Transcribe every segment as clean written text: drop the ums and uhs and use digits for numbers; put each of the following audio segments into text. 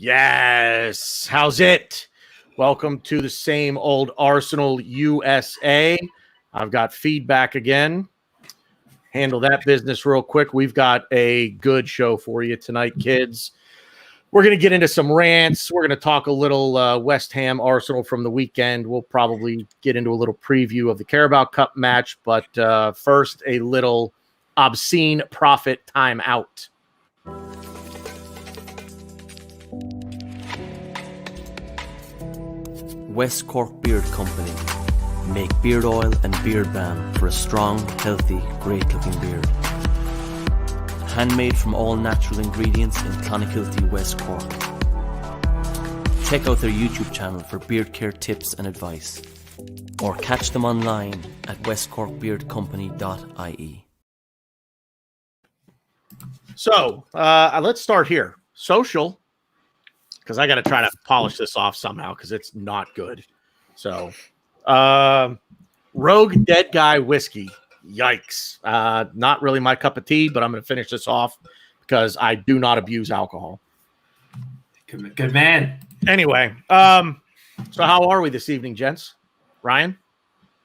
Yes. How's it? Welcome to the same old Arsenal USA. I've got feedback again. Handle that business real quick. We've got a good show for you tonight, kids. We're going to get into some rants. We're going to talk a little West Ham Arsenal from the weekend. We'll probably get into a little preview of the Carabao Cup match. But first, a little obscene profit timeout. West Cork Beard Company make beard oil and beard balm for a strong, healthy, great-looking beard. Handmade from all natural ingredients in Clonakilty, West Cork. Check out their YouTube channel for beard care tips and advice, or catch them online at westcorkbeardcompany.ie. So let's start here. Social, because I got to try to polish this off somehow because it's not good. So, Rogue Dead Guy Whiskey. Yikes. Not really my cup of tea, but I'm going to finish this off because I do not abuse alcohol. Good man. Anyway, so how are we this evening, gents? Ryan?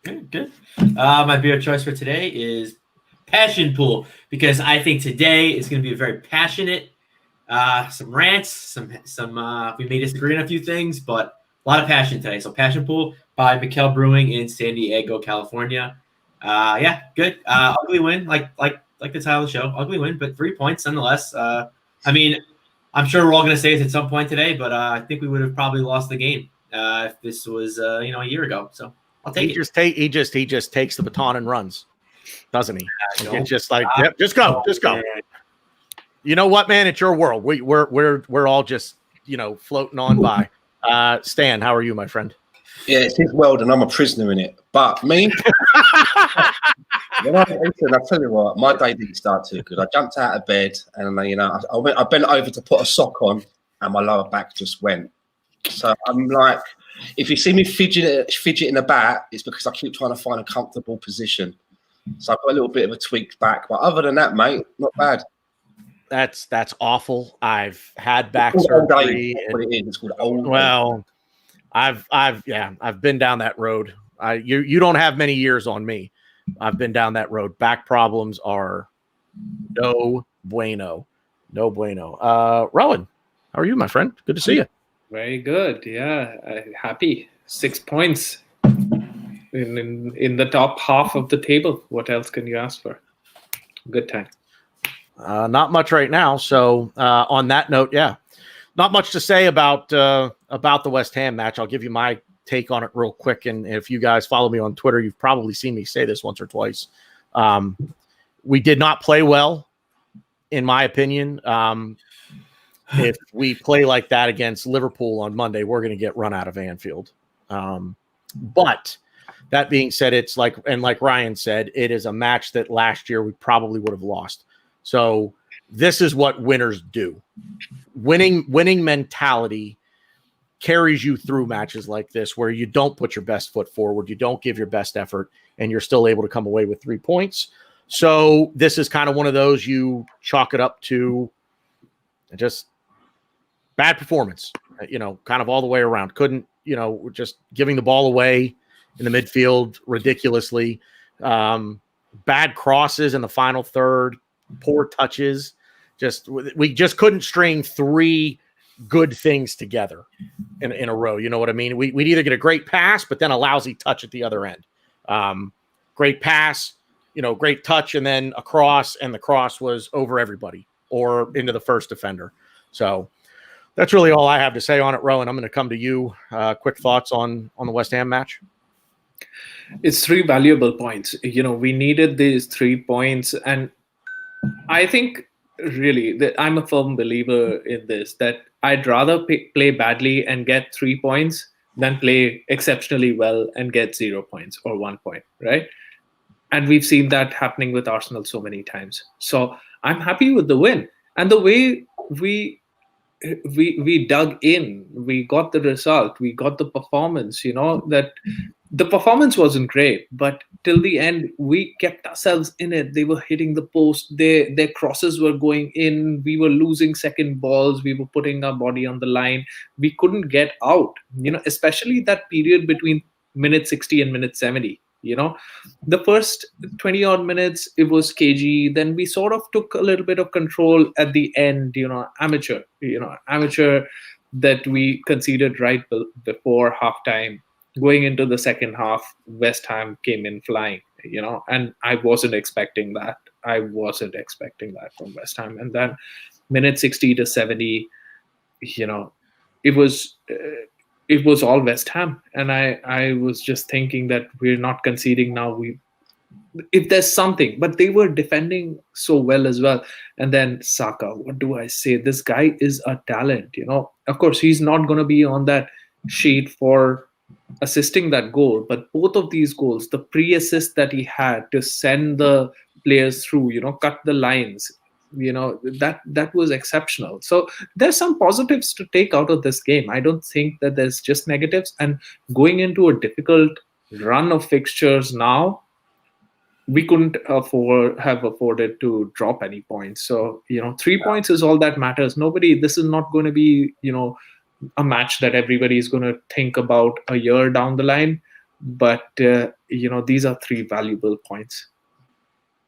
Good. My beer choice for today is Passion Pool, because I think today is going to be a very passionate, some rants, some we may disagree on a few things, but a lot of passion today. So Passion Pool by Mikkel Brewing in San Diego, California. Yeah, good. Ugly win, like the title of the show. Ugly win, but 3 points nonetheless. I mean, I'm sure we're all going to say it at some point today, but I think we would have probably lost the game if this was a year ago. So I'll take it. He just takes the baton and runs, doesn't he? It's just like, yep, just go. You know what, man? It's your world. We're all just floating on by. Stan, how are you, my friend? Yeah, it's his world, and I'm a prisoner in it. But me, I tell you what, my day didn't start too good. I jumped out of bed, and I bent over to put a sock on, and my lower back just went. So I'm like, if you see me fidgeting about, it's because I keep trying to find a comfortable position. So I've got a little bit of a tweaked back, but other than that, mate, not bad. That's awful. I've had back surgery. It's called old. Well, I've been down that road. You don't have many years on me. I've been down that road. Back problems are no bueno. No bueno. Rohan, how are you, my friend? Good to see you. Very good. Yeah, happy. 6 points in the top half of the table. What else can you ask for? Good time. Not much right now. So on that note, yeah, not much to say about the West Ham match. I'll give you my take on it real quick. And if you guys follow me on Twitter, you've probably seen me say this once or twice. We did not play well, in my opinion. If we play like that against Liverpool on Monday, we're going to get run out of Anfield. But that being said, it's like Ryan said, it is a match that last year we probably would have lost. So this is what winners do. Winning mentality carries you through matches like this, where you don't put your best foot forward, you don't give your best effort, and you're still able to come away with 3 points. So this is kind of one of those you chalk it up to just bad performance, kind of all the way around. Couldn't, just giving the ball away in the midfield ridiculously. Bad crosses in the final third, poor touches. We just couldn't string 3 good things together in a row. You know what I mean? We'd either get a great pass, but then a lousy touch at the other end. Great pass, great touch, and then a cross, and the cross was over everybody or into the first defender. So that's really all I have to say on it, Rohan. I'm going to come to you. Quick thoughts on the West Ham match? It's 3 valuable points. We needed these 3 points, and I think really that I'm a firm believer in this, that I'd rather play badly and get 3 points than play exceptionally well and get 0 points or 1 point, right? And we've seen that happening with Arsenal so many times. So I'm happy with the win. And the way we dug in, we got the result, we got the performance, that the performance wasn't great, but till the end, we kept ourselves in it. They were hitting the post. Their crosses were going in. We were losing second balls. We were putting our body on the line. We couldn't get out, especially that period between minute 60 and minute 70. The first 20 odd minutes, it was cagey. Then we sort of took a little bit of control at the end, amateur that we conceded right before halftime. Going into the second half, West Ham came in flying, and I wasn't expecting that. From West Ham. And then minute 60 to 70, it was all West Ham. And I was just thinking that we're not conceding now. If there's something, but they were defending so well as well. And then Saka, what do I say? This guy is a talent, Of course, he's not going to be on that sheet for assisting that goal, but both of these goals, the pre-assist that he had to send the players through, cut the lines, that was exceptional. So there's some positives to take out of this game. I don't think that there's just negatives. And going into a difficult run of fixtures now, we couldn't have afforded to drop any points. So 3 points is all that matters. This is not going to be a match that everybody is going to think about a year down the line, but these are 3 valuable points.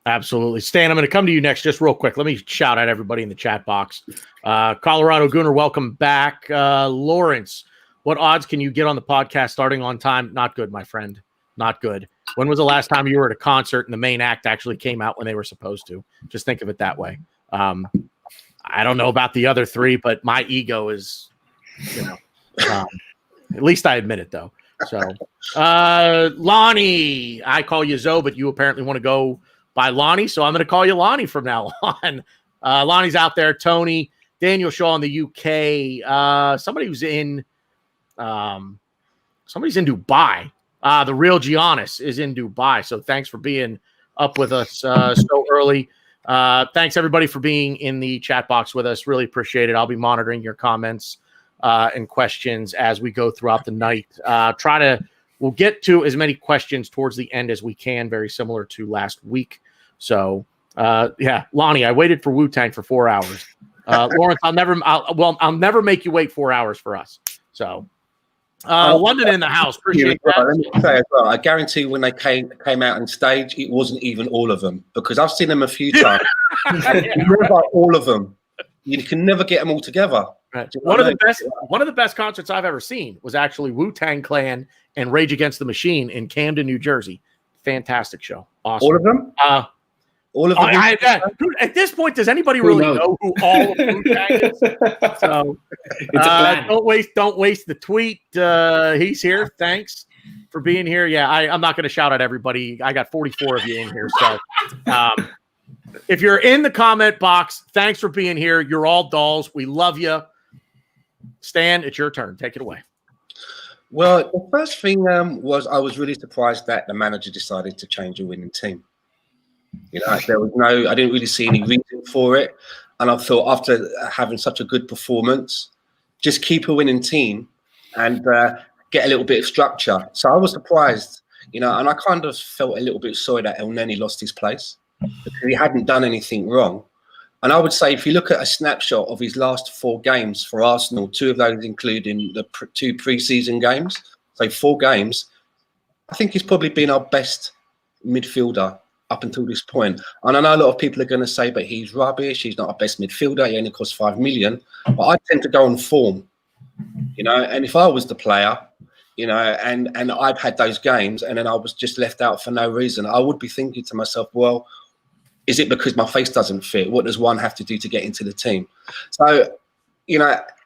Absolutely. Stan, I'm going to come to you next just real quick. Let me shout out everybody in the chat box. Colorado Gooner, welcome back. Lawrence, what odds can you get on the podcast starting on time? Not good, my friend. Not good. When was the last time you were at a concert and the main act actually came out when they were supposed to? Just think of it that way. I don't know about the other 3, but my ego is, at least I admit it though. So, Lonnie, I call you Zoe, but you apparently want to go by Lonnie, so I'm going to call you Lonnie from now on. Lonnie's out there. Tony, Daniel Shaw in the UK. Somebody's in Dubai. The real Giannis is in Dubai. So thanks for being up with us so early. Thanks everybody for being in the chat box with us. Really appreciate it. I'll be monitoring your comments and questions as we go throughout the night. We'll get to as many questions towards the end as we can, very similar to last week. So, Lonnie, I waited for Wu-Tang for 4 hours. Lawrence, I'll never make you wait 4 hours for us. So, London in the house. Appreciate that. Let me say as well, I guarantee when they came out on stage, it wasn't even all of them, because I've seen them a few times. Never all of them. You can never get them all together. Right. One of the best concerts I've ever seen was actually Wu-Tang Clan and Rage Against the Machine in Camden, New Jersey. Fantastic show. Awesome. All of them? All of them? Dude, at this point, does anybody really know who all of Wu-Tang is? So don't waste the tweet. He's here. Thanks for being here. Yeah, I'm not going to shout at everybody. I got 44 of you in here. So if you're in the comment box, thanks for being here. You're all dolls. We love you. Stan, it's your turn. Take it away. Well, the first thing was I was really surprised that the manager decided to change a winning team. There was I didn't really see any reason for it. And I thought after having such a good performance, just keep a winning team and get a little bit of structure. So I was surprised, and I kind of felt a little bit sorry that El Neni lost his place because he hadn't done anything wrong. And I would say if you look at a snapshot of his last 4 games for Arsenal, 2 of those including the 2 pre-season games, so 4 games, I think he's probably been our best midfielder up until this point. And I know a lot of people are going to say, but he's rubbish. He's not our best midfielder. He only costs 5 million. But I tend to go on form, and if I was the player, and I've had those games and then I was just left out for no reason, I would be thinking to myself, well, is it because my face doesn't fit? What does one have to do to get into the team? So,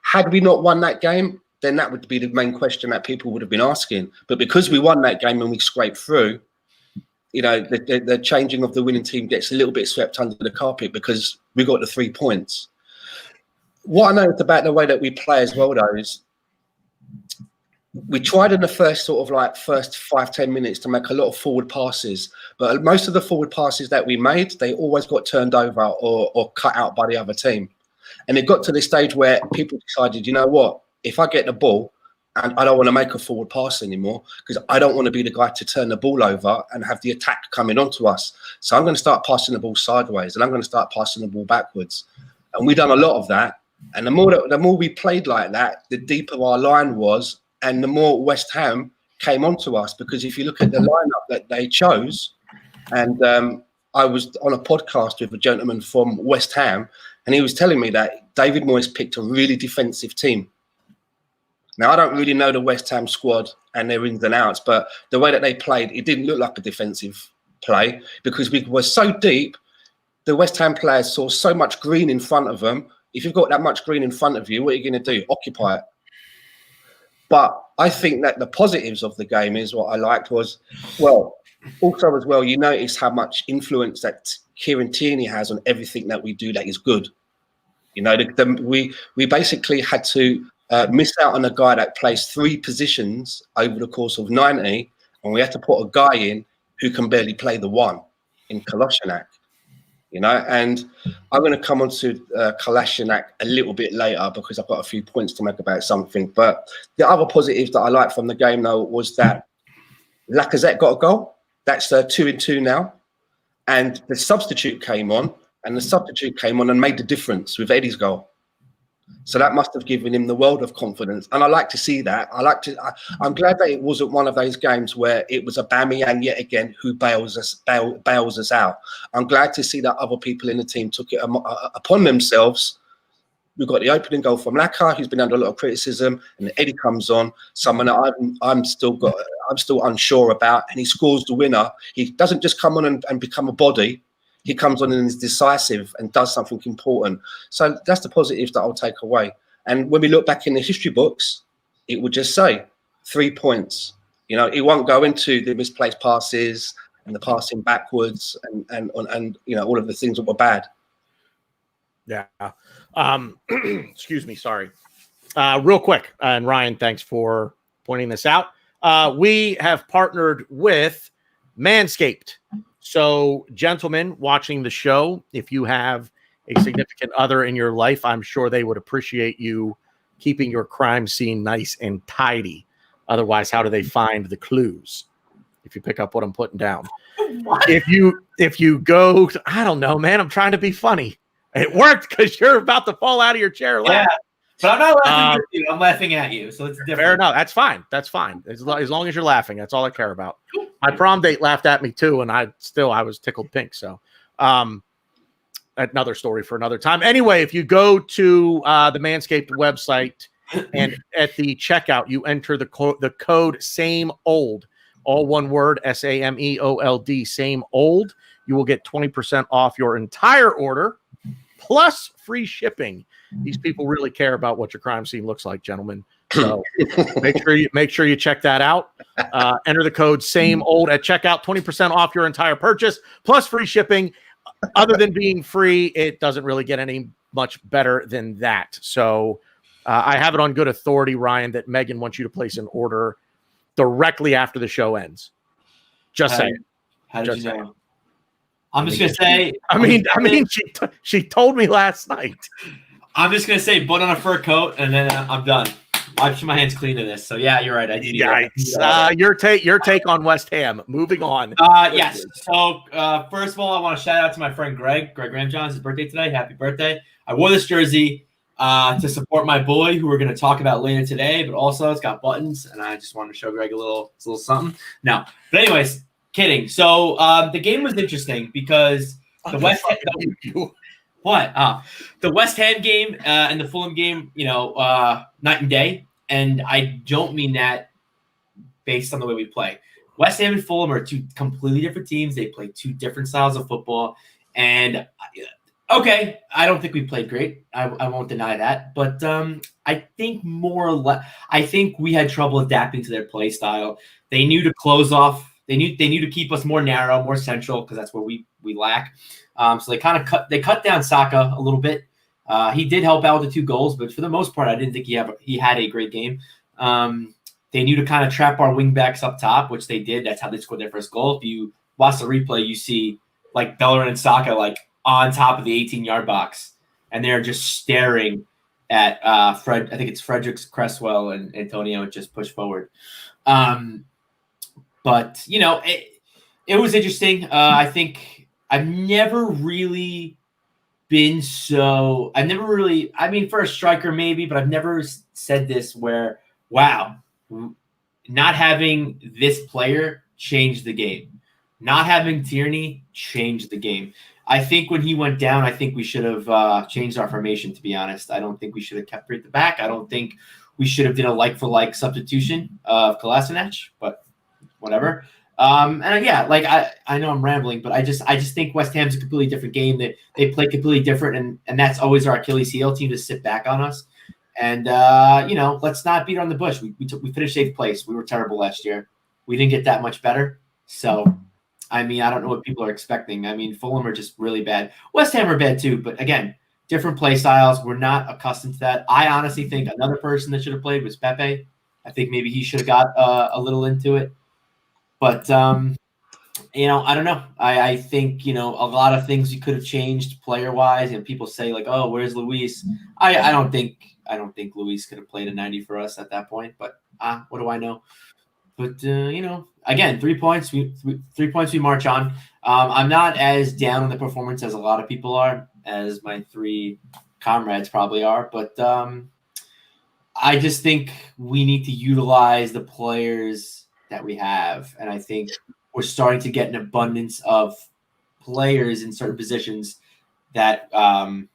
had we not won that game, then that would be the main question that people would have been asking. But because we won that game and we scraped through, the changing of the winning team gets a little bit swept under the carpet because we got the 3 points. What I noticed about the way that we play as well, though, is we tried in the first 5-10 minutes to make a lot of forward passes, but most of the forward passes that we made, they always got turned over or cut out by the other team. And it got to this stage where people decided, you know what, if I get the ball, and I don't want to make a forward pass anymore because I don't want to be the guy to turn the ball over and have the attack coming onto us. So I'm going to start passing the ball sideways, and I'm going to start passing the ball backwards. And we've done a lot of that. And the more we played like that, the deeper our line was, and the more West Ham came onto us. Because if you look at the lineup that they chose, and I was on a podcast with a gentleman from West Ham, and he was telling me that David Moyes picked a really defensive team. Now, I don't really know the West Ham squad and their ins and outs, but the way that they played, it didn't look like a defensive play because we were so deep. The West Ham players saw so much green in front of them. If you've got that much green in front of you, what are you going to do? Occupy it. But I think that the positives of the game is what I liked was, well, also as well, you notice how much influence that Kieran Tierney has on everything that we do that is good. You know, we basically had to miss out on a guy that plays 3 positions over the course of 90, and we had to put a guy in who can barely play the one in Kolasinac. You know, and I'm going to come on to Kolasinac a little bit later because I've got a few points to make about something. But the other positives that I liked from the game, though, was that Lacazette got a goal. That's 2-2 now. And the substitute came on, and made the difference with Eddie's goal. So that must have given him the world of confidence. And I like to see that. I'm glad that it wasn't one of those games where it was Aubameyang yet again who bails us out. I'm glad to see that other people in the team took it upon themselves. We've got the opening goal from Laka, who's been under a lot of criticism, and Eddie comes on, someone that I'm still unsure about, and he scores the winner. He doesn't just come on and become a body. He comes on and is decisive and does something important. So that's the positives that I'll take away. And when we look back in the history books, it would just say 3 points. You know, it won't go into the misplaced passes and the passing backwards and you know, all of the things that were bad. Yeah. Excuse me. Sorry. Real quick. And Ryan, thanks for pointing this out. We have partnered with Manscaped. So, gentlemen watching the show, if you have a significant other in your life, I'm sure they would appreciate you keeping your crime scene nice and tidy. Otherwise, how do they find the clues? If you pick up what I'm putting down. What? If you go, I don't know, man, I'm trying to be funny. It worked because you're about to fall out of your chair. Yeah, but I'm not laughing at you. I'm laughing at you. So it's different. Fair enough. That's fine. That's fine. As long as you're laughing, that's all I care about. My prom date laughed at me too, and I was tickled pink. So, another story for another time. Anyway, if you go to the Manscaped website and at the checkout, you enter the code same old, all one word, SAMEOLD, same old. You will get 20% off your entire order plus free shipping. These people really care about what your crime scene looks like, gentlemen. So make sure you check that out. Enter the code same old at checkout, 20% off your entire purchase plus free shipping. Other than being free, it doesn't really get any much better than that. So I have it on good authority, Ryan, that Megan wants you to place an order directly after the show ends. Just saying. How did you know? I'm just gonna say. She told me last night. I'm just gonna say, put on a fur coat, and then I'm done. Washing my hands clean of this. So yeah, you're right. I did. Yikes. Your take on West Ham. Moving on. Yes. So first of all, I want to shout out to my friend Greg Ramjohn. His birthday today. Happy birthday! I wore this jersey to support my boy, who we're going to talk about later today. But also, it's got buttons, and I just wanted to show Greg a little something. No, but anyways, kidding. So the game was interesting because the West Ham. The West Ham game and the Fulham game, night and day. And I don't mean that based on the way we play. West Ham and Fulham are 2 completely different teams. They play 2 different styles of football. And, okay, I don't think we played great. I won't deny that. But I think more or less, I think we had trouble adapting to their play style. They knew to close off. They knew to keep us more narrow, more central, because that's where we lack. So they cut down Saka a little bit. He did help out with the 2 goals, but for the most part, I didn't think he had a great game. They knew to kind of trap our wingbacks up top, which they did. That's how they scored their first goal. If you watch the replay, you see like Bellerin and Saka like on top of the 18-yard box, and they're just staring at Fred. I think it's Fredericks, Cresswell, and Antonio just push forward. But it was interesting. I think I've never really been so. I've never really. I mean, for a striker maybe, but I've never said this where wow, not having this player changed the game. Not having Tierney changed the game. I think when he went down, I think we should have changed our formation, to be honest. I don't think we should have kept Bree at the back. I don't think we should have did a like-for-like substitution of Kolasinac, but whatever. And yeah, like I know I'm rambling, but I just think West Ham's a completely different game. That they play completely different, and that's always our Achilles heel team to sit back on us. And let's not beat around the bush. We finished 8th place. We were terrible last year. We didn't get that much better. So, I mean, I don't know what people are expecting. I mean, Fulham are just really bad. West Ham are bad too, but again, different play styles. We're not accustomed to that. I honestly think another person that should have played was Pepe. I think maybe he should have got a little into it. But, I don't know. I think, a lot of things you could have changed player-wise. And people say, like, oh, where's Luis? I don't think Luis could have played a 90 for us at that point. But what do I know? But, again, 3 points. 3 points we march on. I'm not as down on the performance as a lot of people are, as my 3 comrades probably are. But I just think we need to utilize the players that we have. And I think we're starting to get an abundance of players in certain positions that we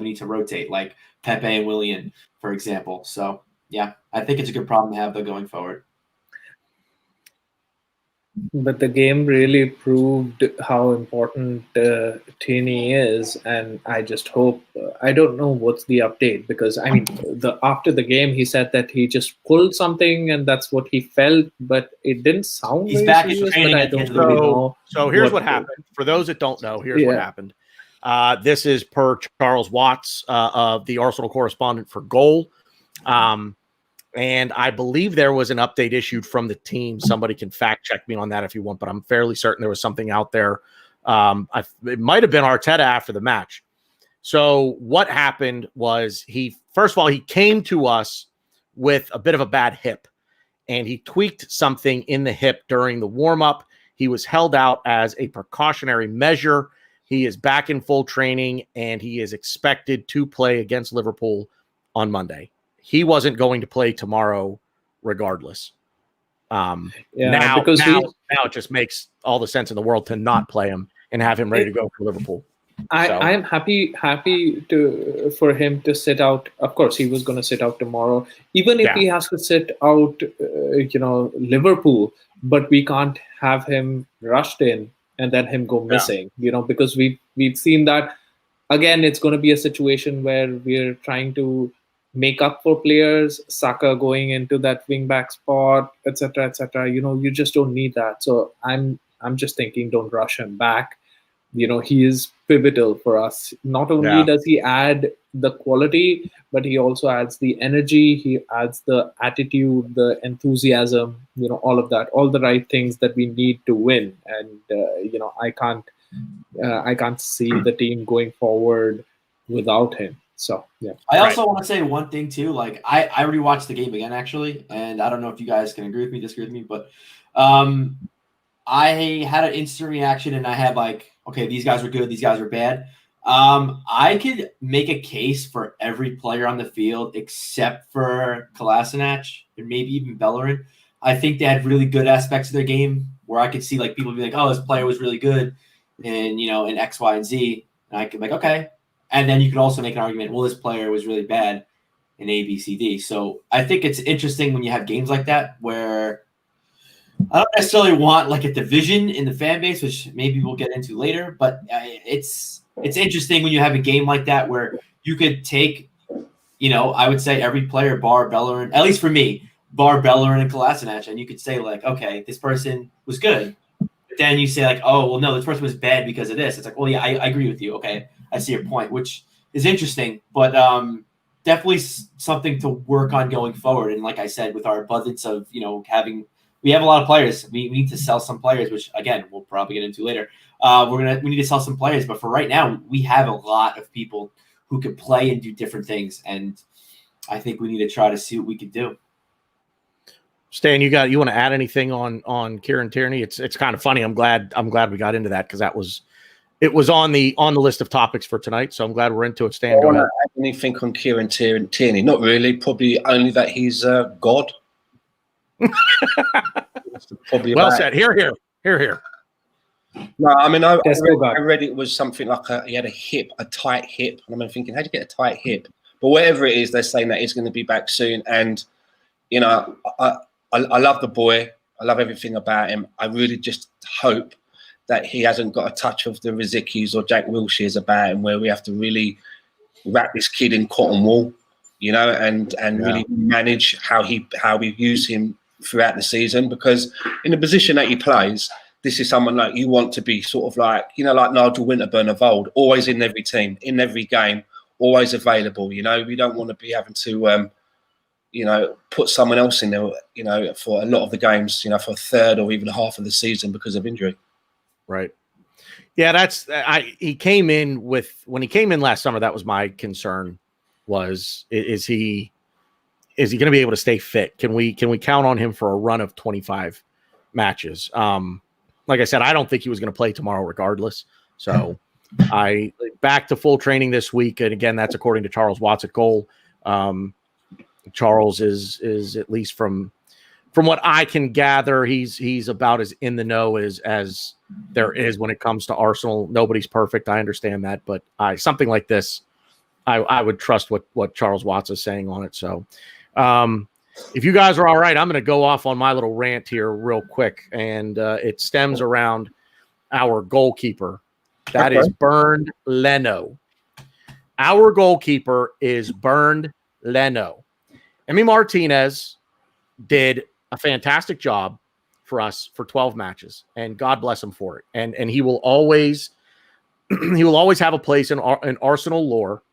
need to rotate, like Pepe and Willian, for example. So, yeah, I think it's a good problem to have, though, going forward. But the game really proved how important Tierney is, and I just hope. I don't know what's the update, because I mean, after the game he said that he just pulled something and that's what he felt, but it didn't sound. He's very back in serious, training. but I don't really know. So here's what happened. For those that don't know, here's what happened. This is per Charles Watts, of the Arsenal correspondent for Goal. And I believe there was an update issued from the team. Somebody can fact check me on that if you want, but I'm fairly certain there was something out there. It might have been Arteta after the match. So what happened was first of all, he came to us with a bit of a bad hip, and he tweaked something in the hip during the warm-up. He was held out as a precautionary measure. He is back in full training, and he is expected to play against Liverpool on Monday. He wasn't going to play tomorrow regardless. Now it just makes all the sense in the world to not play him and have him ready to go for Liverpool. I'm happy for him to sit out. Of course, he was going to sit out tomorrow, even if he has to sit out, Liverpool. But we can't have him rushed in and then him go missing. Because we've seen that again. It's going to be a situation where we're trying to make up for players, Saka going into that wing back spot, etc., etc. You just don't need that. So I'm just thinking, don't rush him back. He is pivotal for us. Not only does he add the quality, but he also adds the energy. He adds the attitude, the enthusiasm. All of that, all the right things that we need to win. And I can't see the team going forward without him. So, yeah. I also want to say one thing, too. Like, I already watched the game again, actually. And I don't know if you guys can agree with me, disagree with me. But I had an instant reaction, and I had like, okay, these guys are good, these guys are bad. I could make a case for every player on the field except for Kolasinac and maybe even Bellerin. I think they had really good aspects of their game where I could see like people be like, oh, this player was really good in X, Y, and Z. And I could be like, okay. And then you could also make an argument, well, this player was really bad in A, B, C, D. So I think it's interesting when you have games like that where I don't necessarily want like a division in the fan base, which maybe we'll get into later. But it's interesting when you have a game like that where you could take, I would say every player bar Bellerin, at least for me, bar Bellerin and Kolasinac, and you could say like, okay, this person was good. But then you say like, oh, well, no, this person was bad because of this. It's like, well, yeah, I agree with you. Okay. I see your point, which is interesting, but definitely something to work on going forward. And like I said, with our abundance of, we have a lot of players. We need to sell some players, which again, we'll probably get into later. We need to sell some players, but for right now, we have a lot of people who could play and do different things. And I think we need to try to see what we can do. Stan, you want to add anything on Kieran Tierney? It's kind of funny. I'm glad we got into that because it was on the list of topics for tonight. So I'm glad we're into it. Stan, go ahead. Add anything on Kieran Tierney? Not really. Probably only that he's God. Probably well said. Here. No, I mean, I read it was something like he had a tight hip. And I'm thinking, how do you get a tight hip? But whatever it is, they're saying that he's going to be back soon. And, you know, I love the boy. I love everything about him. I really just hope that he hasn't got a touch of the Rizikis or Jack Wilshere's about him, where we have to really wrap this kid in cotton wool, you know, and really manage how we use him throughout the season. Because in the position that he plays, this is someone like you want to be sort of like, you know, like Nigel Winterburn of old, always in every team, in every game, always available. You know, we don't want to be having to, you know, put someone else in there, you know, for a lot of the games, you know, for a third or even half of the season because of injury. Right. Yeah, he came in when he came in last summer, that was my concern was, is he going to be able to stay fit? Can we count on him for a run of 25 matches? Like I said, I don't think he was going to play tomorrow regardless. So I back to full training this week. And again, that's according to Charles Watts at goal. Charles is at least from what I can gather, he's about as in the know as there is when it comes to Arsenal. Nobody's perfect. I understand that, but something like this, I would trust what Charles Watts is saying on it. So if you guys are all right, I'm going to go off on my little rant here real quick. And it stems around our goalkeeper. That is Bernd Leno. Our goalkeeper is Bernd Leno. Emi Martinez did a fantastic job for us for 12 matches, and God bless him for it. And he will always have a place in Arsenal lore,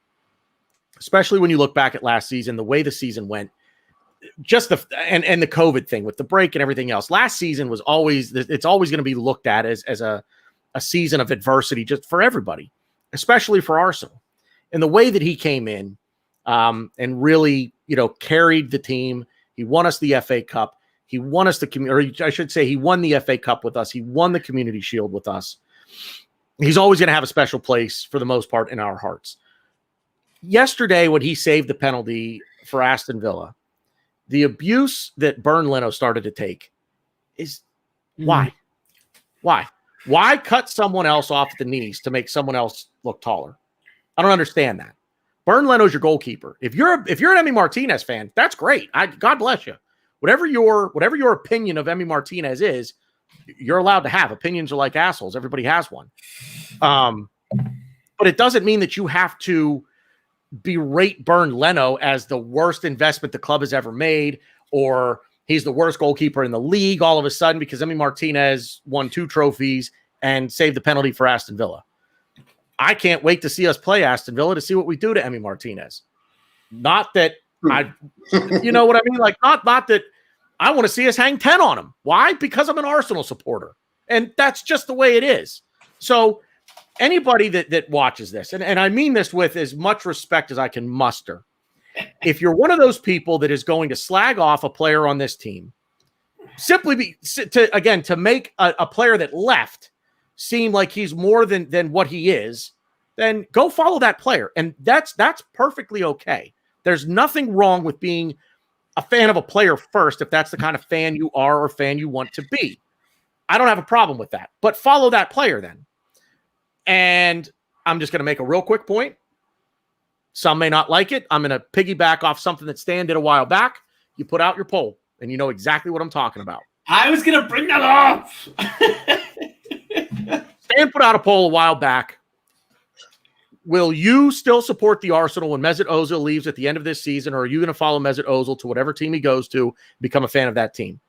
especially when you look back at last season, the way the season went, just the COVID thing with the break and everything else. Last season was it's always going to be looked at as a season of adversity just for everybody, especially for Arsenal. And the way that he came in and really, you know, carried the team. He won us the FA Cup. He won us he won the FA Cup with us. He won the Community Shield with us. He's always going to have a special place for the most part in our hearts. Yesterday, when he saved the penalty for Aston Villa, the abuse that Bernd Leno started to take is why? Why cut someone else off the knees to make someone else look taller? I don't understand that. Bernd Leno's your goalkeeper. If you're an Emi Martinez fan, that's great. God bless you. Whatever your opinion of Emi Martinez is, you're allowed to have. Opinions are like assholes. Everybody has one. But it doesn't mean that you have to berate Bernd Leno as the worst investment the club has ever made, or he's the worst goalkeeper in the league all of a sudden because Emi Martinez won 2 trophies and saved the penalty for Aston Villa. I can't wait to see us play Aston Villa to see what we do to Emi Martinez. Not that you know what I mean? Like, not that I want to see us hang 10 on him. Why? Because I'm an Arsenal supporter. And that's just the way it is. So anybody that watches this, and I mean this with as much respect as I can muster, if you're one of those people that is going to slag off a player on this team, simply to make a player that left seem like he's more than what he is, then go follow that player. And that's perfectly okay. There's nothing wrong with being a fan of a player first, if that's the kind of fan you are or fan you want to be. I don't have a problem with that, but follow that player then. And I'm just going to make a real quick point. Some may not like it. I'm going to piggyback off something that Stan did a while back. You put out your poll, and you know exactly what I'm talking about. I was going to bring that up. Stan put out a poll a while back. Will you still support the Arsenal when Mesut Ozil leaves at the end of this season, or are you going to follow Mesut Ozil to whatever team he goes to, become a fan of that team?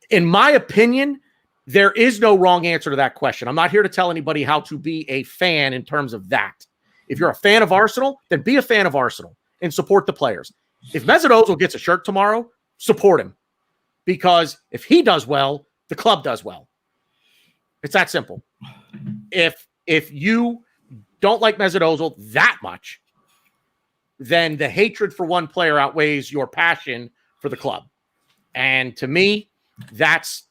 In my opinion, there is no wrong answer to that question. I'm not here to tell anybody how to be a fan in terms of that. If you're a fan of Arsenal, then be a fan of Arsenal and support the players. If Mesut Ozil gets a shirt tomorrow, support him. Because if he does well, the club does well. It's that simple. If you don't like Mesut Ozil that much, then the hatred for one player outweighs your passion for the club. And to me, that's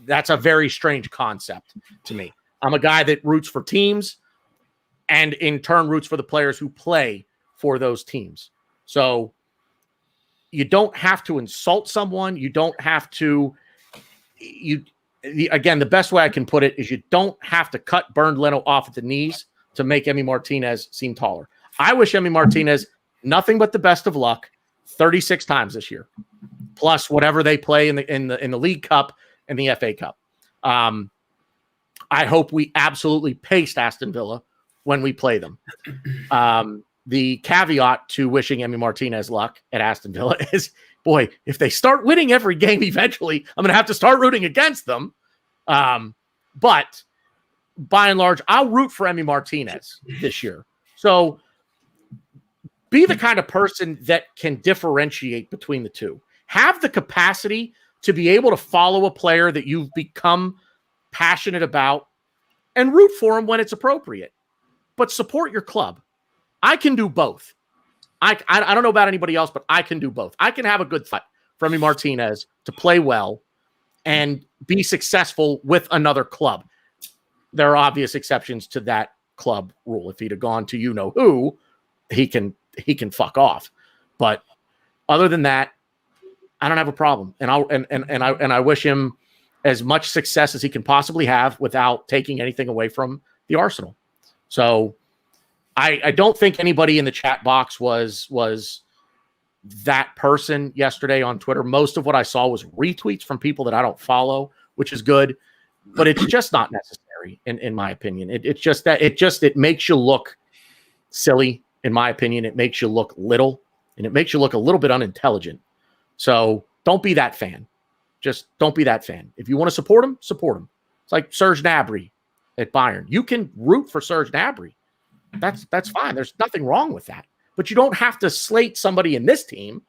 a very strange concept to me. I'm a guy that roots for teams and in turn roots for the players who play for those teams. So you don't have to insult someone. You don't have to, again, the best way I can put it is you don't have to cut burned Leno off at the knees to make Emi Martinez seem taller. I wish Emi Martinez nothing but the best of luck 36 times this year, plus whatever they play in the League Cup and the FA Cup. I hope we absolutely paste Aston Villa when we play them. The caveat to wishing Emi Martinez luck at Aston Villa is, boy, if they start winning every game eventually, I'm going to have to start rooting against them. But by and large, I'll root for Emi Martinez this year. So be the kind of person that can differentiate between the two. Have the capacity to be able to follow a player that you've become passionate about and root for him when it's appropriate. But support your club. I can do both. I don't know about anybody else, but I can do both. I can have a good thought for Emi Martinez to play well and be successful with another club. There are obvious exceptions to that club rule. If he'd have gone to who, he can fuck off. But other than that, I don't have a problem. And I wish him as much success as he can possibly have without taking anything away from the Arsenal. So I don't think anybody in the chat box was that person yesterday on Twitter. Most of what I saw was retweets from people that I don't follow, which is good, but it's just not necessary in my opinion. It makes you look silly. In my opinion, it makes you look little, and it makes you look a little bit unintelligent. So don't be that fan. Just don't be that fan. If you want to support him, support him. It's like Serge Gnabry at Bayern. You can root for Serge Gnabry. That's fine. There's nothing wrong with that. But you don't have to slate somebody in this team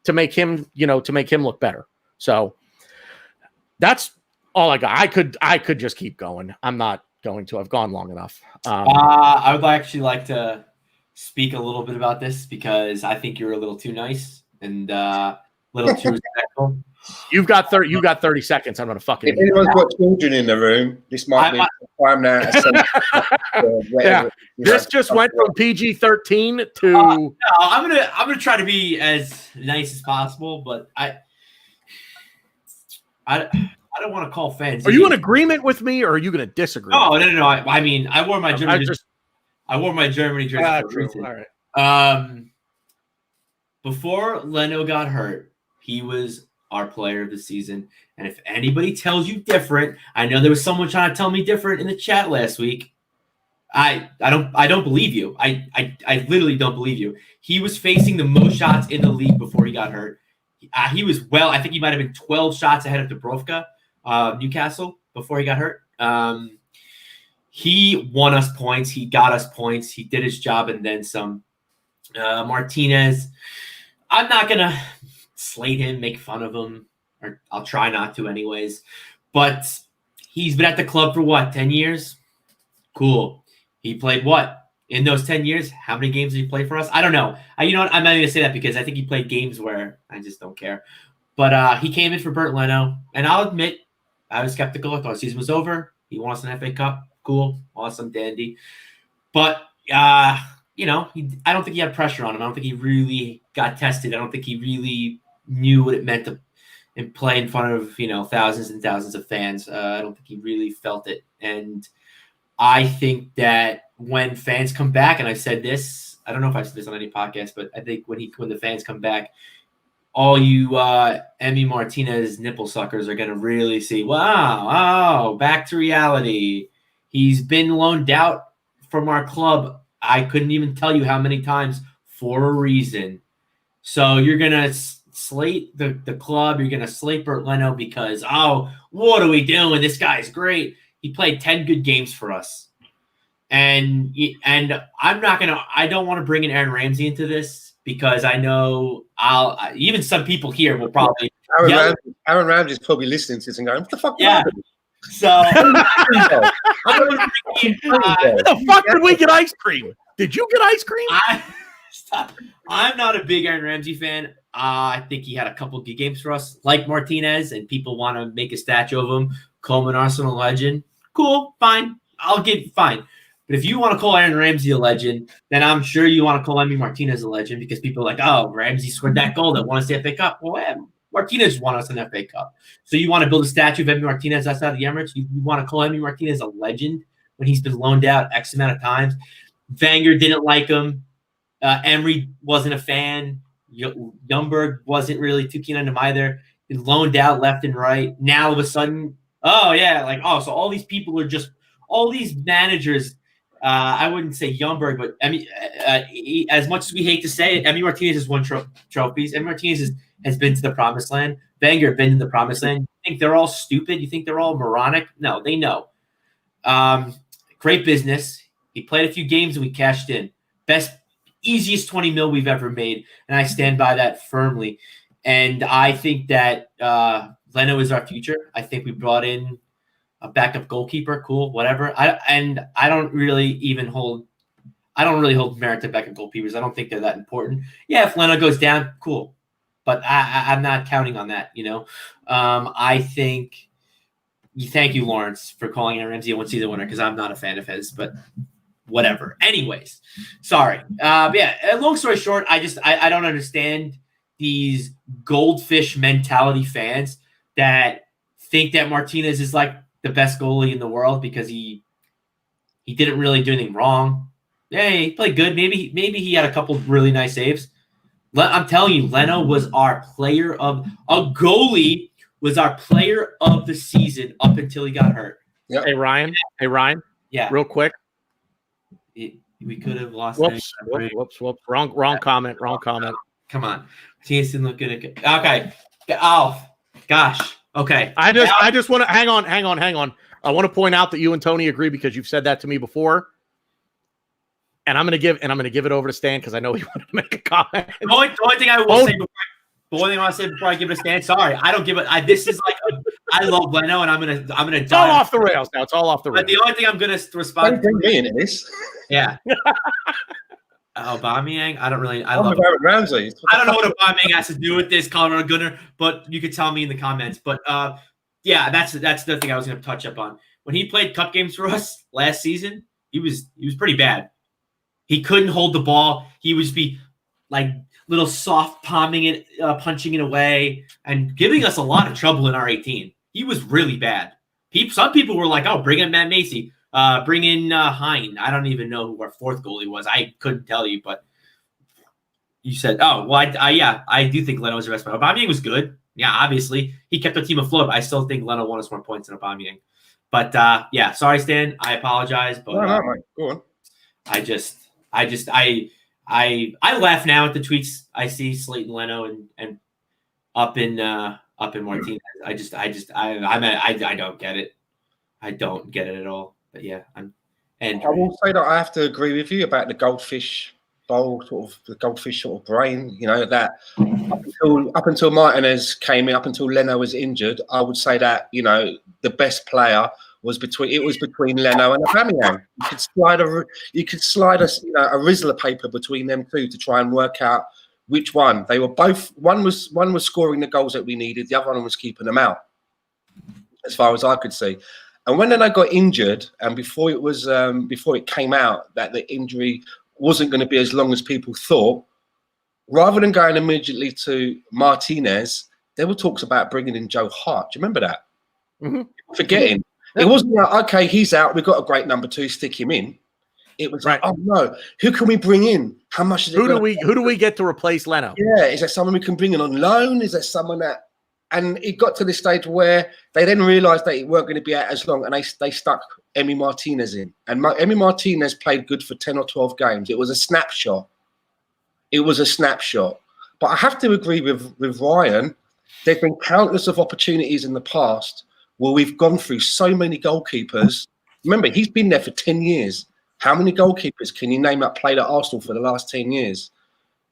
to make him, look better. So that's all I got. I could just keep going. I'm not going to. I've gone long enough. I would actually like to speak a little bit about this because I think you're a little too nice and a little too respectful. You've got 30 seconds. I'm going to fucking. If anyone's got children in the room, this might be time now. Yeah, this just went from PG-13 to. No, I'm gonna try to be as nice as possible, but I don't want to call fans. Are you in agreement with me, or are you going to disagree? No. I mean, I wore my Germany. I wore my Germany jersey for a reason. All right. Before Leno got hurt, he was our player of the season. And if anybody tells you different, I know there was someone trying to tell me different in the chat last week. I don't believe you. I literally don't believe you. He was facing the most shots in the league before he got hurt. He was I think he might have been 12 shots ahead of Dubrovka, Newcastle, before he got hurt. He won us points. He got us points. He did his job and then some. Martinez, I'm not going to slate him, make fun of him, or I'll try not to anyways. But he's been at the club for 10 years? Cool. He played what? In those 10 years, how many games did he play for us? I don't know. I'm not going to say that because I think he played games where I just don't care. But he came in for Bernd Leno, and I'll admit I was skeptical. I thought the season was over. He won us an FA Cup. Cool. Awesome. Dandy. But, I don't think he had pressure on him. I don't think he really got tested. I don't think he really knew what it meant to play in front of, thousands and thousands of fans. I don't think he really felt it. And I think that when fans come back, and I've said this, I don't know if I've said this on any podcast, but I think when the fans come back, all you Emi Martinez nipple suckers are going to really see, wow, back to reality. He's been loaned out from our club. I couldn't even tell you how many times for a reason. So you're going to slate the club. You're going to slate Bernd Leno because, what are we doing? This guy's great. He played 10 good games for us. And I don't want to bring in Aaron Ramsey into this because I know even some people here will probably. Aaron Ramsey's probably listening to this and going, what the fuck? Yeah. So, where the fuck did we get ice cream? Did you get ice cream? I'm not a big Aaron Ramsey fan. I think he had a couple good games for us, like Martinez, and people want to make a statue of him, call him an Arsenal legend. Cool, fine. I'll give fine. But if you want to call Aaron Ramsey a legend, then I'm sure you want to call Emi Martinez a legend because people are like, oh, Ramsey scored that goal that won us the FA Cup. Well, Martinez won us an FA Cup. So you want to build a statue of Emi Martinez outside the Emirates? You want to call Emi Martinez a legend when he's been loaned out X amount of times? Wenger didn't like him. Emery wasn't a fan. Ljungberg wasn't really too keen on him either. Been loaned out left and right. Now all of a sudden, so all these people are just all these managers. I wouldn't say Ljungberg, but as much as we hate to say it, Emi Martinez has won trophies. Emi Martinez has been to the promised land. Wenger been to the promised land. You think they're all stupid? You think they're all moronic? No, they know. Great business. He played a few games and we cashed in. Easiest 20 mil we've ever made, and I stand by that firmly. And I think that Leno is our future. I think we brought in a backup goalkeeper, cool, whatever. I don't really hold merit to backup goalkeepers. I don't think they're that important. Yeah, if Leno goes down, cool, but I'm not counting on that. I think. Thank you, Lawrence, for calling Aaron Ramsey a one-season winner because I'm not a fan of his, but whatever. Anyways, sorry. Long story short, I don't understand these goldfish mentality fans that think that Martinez is like the best goalie in the world because he didn't really do anything wrong. Yeah, he played good. Maybe he had a couple really nice saves. I'm telling you, Leno was our player of a goalie was our player of the season up until he got hurt. Yep. Hey Ryan. Yeah. Real quick. We could have lost. Whoops. Wrong comment. Come on. Martinez didn't look good. Okay. Oh gosh. Okay. I just want to hang on. I want to point out that you and Tony agree because you've said that to me before. And I'm gonna give it over to Stan because I know he wanted to make a comment. The only thing I will say before I give it a stand. Sorry, I don't give it. This is like I love Leno, and I'm gonna. It's all off the rails now. It's all off the rails. But the only thing I'm gonna respond. Don't bring me into this. Yeah. Aubameyang. I don't really. I love Ramsey. I don't know what Aubameyang has to do with this, Colorado Gunner, but you could tell me in the comments. But that's the thing I was gonna touch up on. When he played cup games for us last season, he was pretty bad. He couldn't hold the ball. He would just be like little soft palming it, punching it away, and giving us a lot of trouble in our 18. He was really bad. Some people were like, "Oh, bring in Matt Macy, bring in Hein." I don't even know who our fourth goalie was. I couldn't tell you, but you said, "Oh, well, I do think Leno was the best player." Aubameyang was good. Yeah, obviously he kept the team afloat. I still think Leno won us more points than Aubameyang. But sorry, Stan. I apologize, but no, mate. Go on. I laugh now at the tweets I see Slayton Leno and up in Martinez. I don't get it. I don't get it at all. But yeah, I will say that I have to agree with you about the goldfish bowl, the goldfish brain. That up until Martinez came in, up until Leno was injured, I would say that the best player was between Leno and Aubameyang. You could slide a Rizzler paper between them two to try and work out which one. They were both. One was scoring the goals that we needed. The other one was keeping them out, as far as I could see. And when Leno got injured, and before it came out that the injury wasn't going to be as long as people thought, rather than going immediately to Martinez, there were talks about bringing in Joe Hart. Do you remember that? Mm-hmm. Forgetting. It wasn't like, okay, he's out. We've got a great number two. Stick him in. It was right. Oh no, who can we bring in? How much is it? Who do we get to replace Leno? Yeah, is there someone we can bring in on loan? Is there someone that? And it got to this stage where they then realised that it weren't going to be out as long, and they stuck Emi Martinez in. And Emi Martinez played good for 10 or 12 games. It was a snapshot. But I have to agree with Ryan. There's been countless of opportunities in the past where we've gone through so many goalkeepers. Remember, he's been there for 10 years. How many goalkeepers can you name that played at Arsenal for the last 10 years?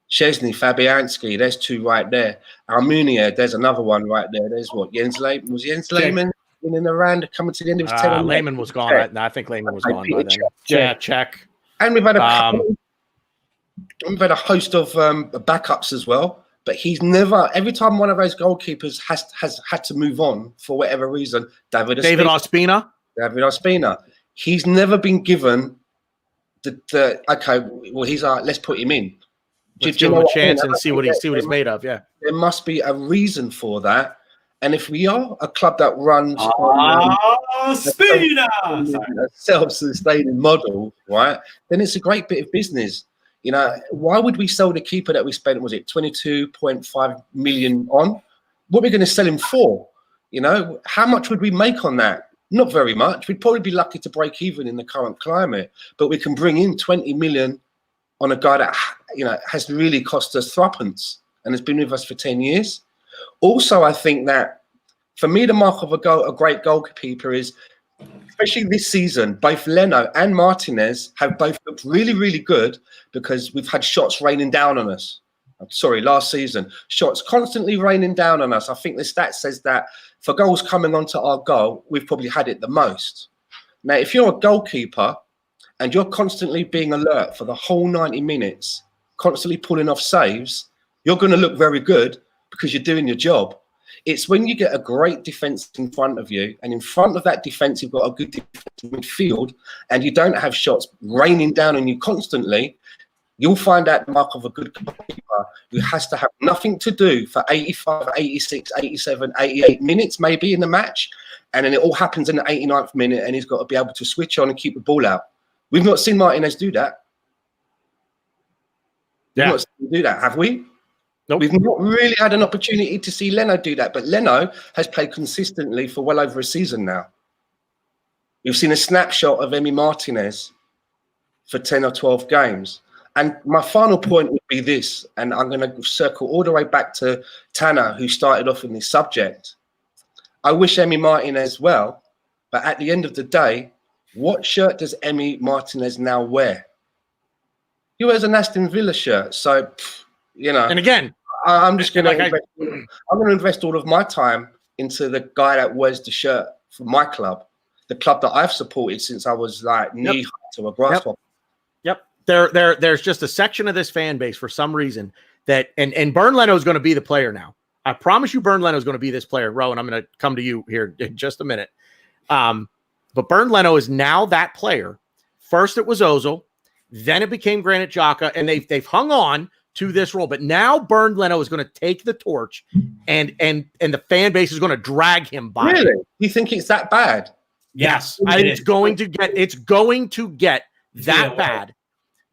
Chesney, Fabianski, there's two right there. Almunia, there's another one right there. There's what? Jens Lehmann? Was Jens Lehmann in and around coming to the end of his 10? Lehmann was gone. I think Lehmann was gone by then. Yeah, check. And we've had a couple. we've had a host of backups as well. But he's never. Every time one of those goalkeepers has had to move on for whatever reason, David Ospina, he's never been given the okay. Well, he's let's put him in. Let's give him a chance and see what he's made of. Yeah, there must be a reason for that. And if we are a club that runs a self-sustaining model, right, then it's a great bit of business. You know, why would we sell the keeper that we spent, was it 22.5 million on? What are we going to sell him for? You know, how much would we make on that? Not very much. We'd probably be lucky to break even in the current climate, but we can bring in 20 million on a guy that, you know, has really cost us threepence and has been with us for 10 years. Also, I think that for me, the mark of a great goalkeeper is, especially this season, both Leno and Martinez have both looked really, really good because we've had shots raining down on us. Sorry, last season, shots constantly raining down on us. I think the stat says that for goals coming onto our goal, we've probably had it the most. Now, if you're a goalkeeper and you're constantly being alert for the whole 90 minutes, constantly pulling off saves, you're going to look very good because you're doing your job. It's when you get a great defence in front of you, and in front of that defence, you've got a good defensive midfield, and you don't have shots raining down on you constantly, you'll find out the mark of a good goalkeeper who has to have nothing to do for 85, 86, 87, 88 minutes maybe in the match, and then it all happens in the 89th minute, and he's got to be able to switch on and keep the ball out. We've not seen Martinez do that. Yeah. We've not seen him do that, have we? Nope. We've not really had an opportunity to see Leno do that, but Leno has played consistently for well over a season now. We've seen a snapshot of Emi Martinez for 10 or 12 games. And my final point would be this, and I'm going to circle all the way back to Tannor, who started off in this subject. I wish Emi Martinez well, but at the end of the day, what shirt does Emi Martinez now wear? He wears an Aston Villa shirt, so, you know. And again, I'm just going to invest all of my time into the guy that wears the shirt for my club, the club that I've supported since I was like knee high to a grasshopper. Yep. There's just a section of this fan base for some reason that, and Bernd Leno is going to be the player now. I promise you, Bernd Leno is going to be this player. Rohan, I'm going to come to you here in just a minute. But Bernd Leno is now that player. First it was Ozil, then it became Granit Xhaka, and they've hung on to this role. But now Bernd Leno is going to take the torch, and the fan base is going to drag him by. Really? You think it's that bad? Yes, it's going to get that bad.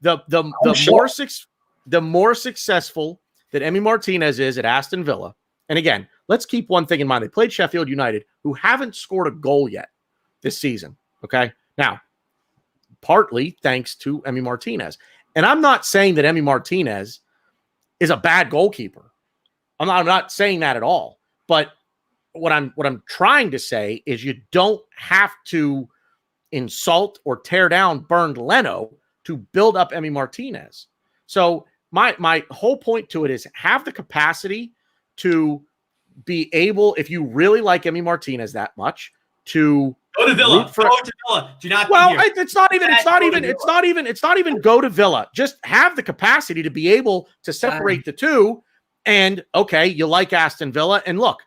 The more successful that Emi Martinez is at Aston Villa, and again, let's keep one thing in mind: they played Sheffield United, who haven't scored a goal yet this season. Okay, now partly thanks to Emi Martinez, and I'm not saying that Emi Martinez is a bad goalkeeper. I'm not saying that at all. But what I'm trying to say is you don't have to insult or tear down Bernd Leno to build up Emi Martinez. So my whole point to it is have the capacity to be able, if you really like Emi Martinez that much, to go to Villa. Go to Villa. Do not. Well, it's not even go to Villa. Just have the capacity to be able to separate the two. And okay, you like Aston Villa, and look,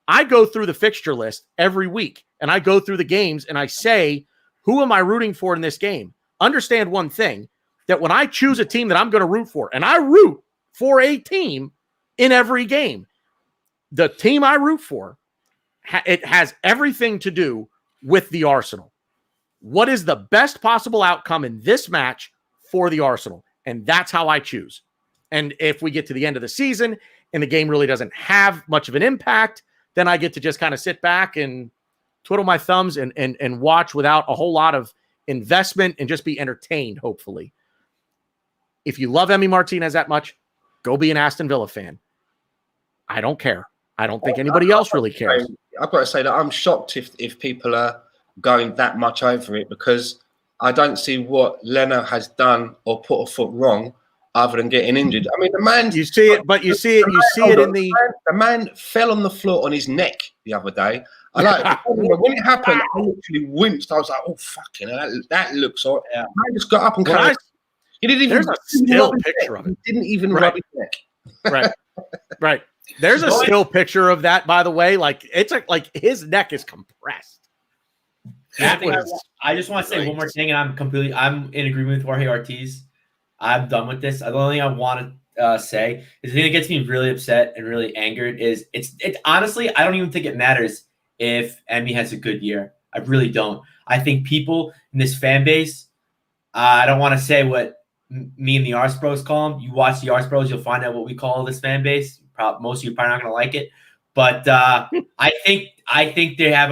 I go through the fixture list every week, and I go through the games, and I say, who am I rooting for in this game? Understand one thing, that when I choose a team that I'm going to root for, and I root for a team in every game, the team I root for, it has everything to do with the Arsenal. What is the best possible outcome in this match for the Arsenal? And that's how I choose. And if we get to the end of the season and the game really doesn't have much of an impact, then I get to just kind of sit back and twiddle my thumbs and watch without a whole lot of investment and just be entertained, hopefully. If you love Emi Martinez that much, go be an Aston Villa fan. I don't care. I don't think anybody else really cares. I've got to say that I'm shocked if people are going that much over it, because I don't see what Leno has done or put a foot wrong other than getting injured. I mean, the man... You see it in the... The man fell on the floor on his neck the other day. When it happened, I literally winced. I was like, oh, fucking hell, that looks all right. Yeah. Man just got up and He didn't even. There's a still picture of it. He didn't even Right. rub his neck. Right. There's a still picture of that, by the way. Like it's like his neck is compressed. I just want to say one more thing, and I'm in agreement with Jorge Ortiz. I'm done with this. The only thing I want to say is the thing that gets me really upset and really angered is it's honestly, I don't even think it matters if Emmy has a good year. I really don't. I think people in this fan base, I don't want to say what me and the Arse Bros call them. You watch the Arse Bros, you'll find out what we call this fan base. Most of you are probably not going to like it, but I think they have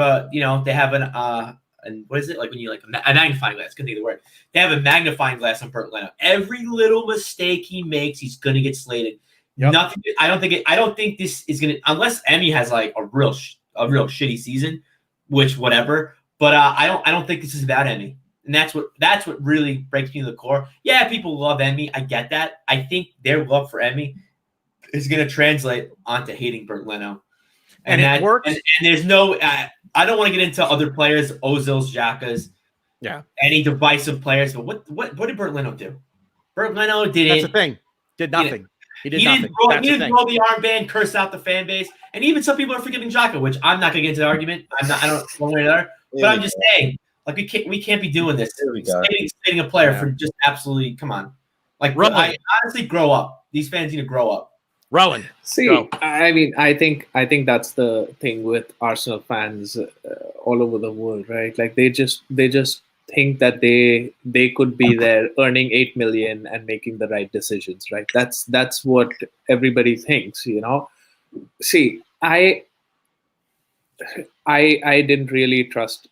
and what is it like when you like a magnifying glass? Couldn't think of the word. They have a magnifying glass on Bert Leno. Every little mistake he makes, he's gonna get slated. Yep. Nothing. I don't think this is gonna, unless Emmy has like a real shitty season, which whatever. But I don't think this is about Emmy, and that's what really breaks me to the core. Yeah, people love Emmy. I get that. I think their love for Emmy is gonna translate onto hating Bert Leno, and that works. And there's no. I don't want to get into other players, Ozils, Xhakas, any divisive players. But what did Bert Leno do? Bert Leno did That's the thing. Did nothing. He did nothing. He didn't throw the armband, curse out the fan base, and even some people are forgiving Xhaka, which I'm not going to get into the argument. I don't one way or the other. But I'm just saying, like we can't be doing this. Stating a player for just absolutely come on. Like I honestly grow up. These fans need to grow up. Rowan. See, I mean, I think that's the thing with Arsenal fans all over the world, right? Like they just think that they could be there earning 8 million and making the right decisions, right? That's what everybody thinks, you know. See, I didn't really trust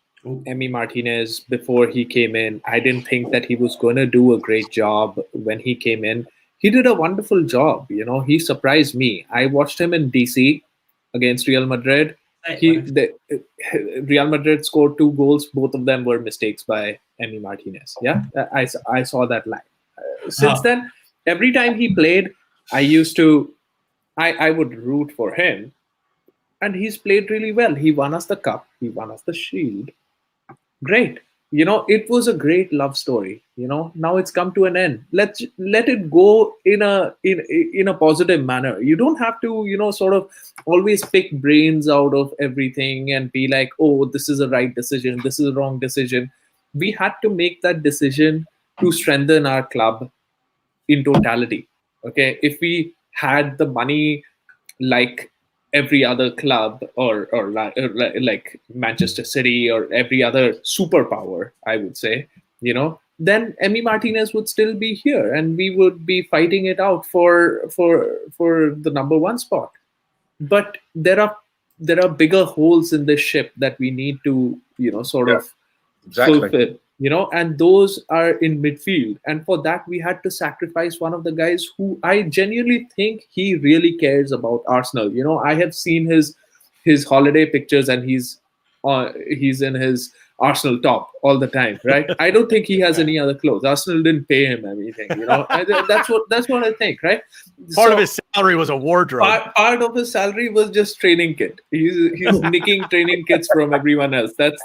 Emmy Martinez before he came in. I didn't think that he was going to do a great job when he came in. He did a wonderful job, you know. He surprised me. I watched him in DC against Real Madrid. Real Madrid scored 2 goals. Both of them were mistakes by Emmy Martinez. Yeah, I saw that live. Since then, every time he played, I would root for him. And he's played really well. He won us the cup. He won us the shield. Great. You know, it was a great love story. You know, now it's come to an end. Let it go in a positive manner. You don't have to, you know, sort of always pick brains out of everything and be like, oh, this is a right decision, this is a wrong decision. We had to make that decision to strengthen our club in totality. Okay, if we had the money like every other club or like Manchester City or every other superpower, I would say, you know, then Emmy Martinez would still be here and we would be fighting it out for the number 1 spot. But there are bigger holes in this ship that we need to, you know, sort of fulfill, you know, and those are in midfield. And for that, we had to sacrifice one of the guys who I genuinely think he really cares about Arsenal. You know, I have seen his holiday pictures and he's in his Arsenal top all the time, right? I don't think he has any other clothes. Arsenal didn't pay him anything, you know. That's what I think, right? Part of his salary was a wardrobe. Part of his salary was just training kit. He's nicking training kits from everyone else. That's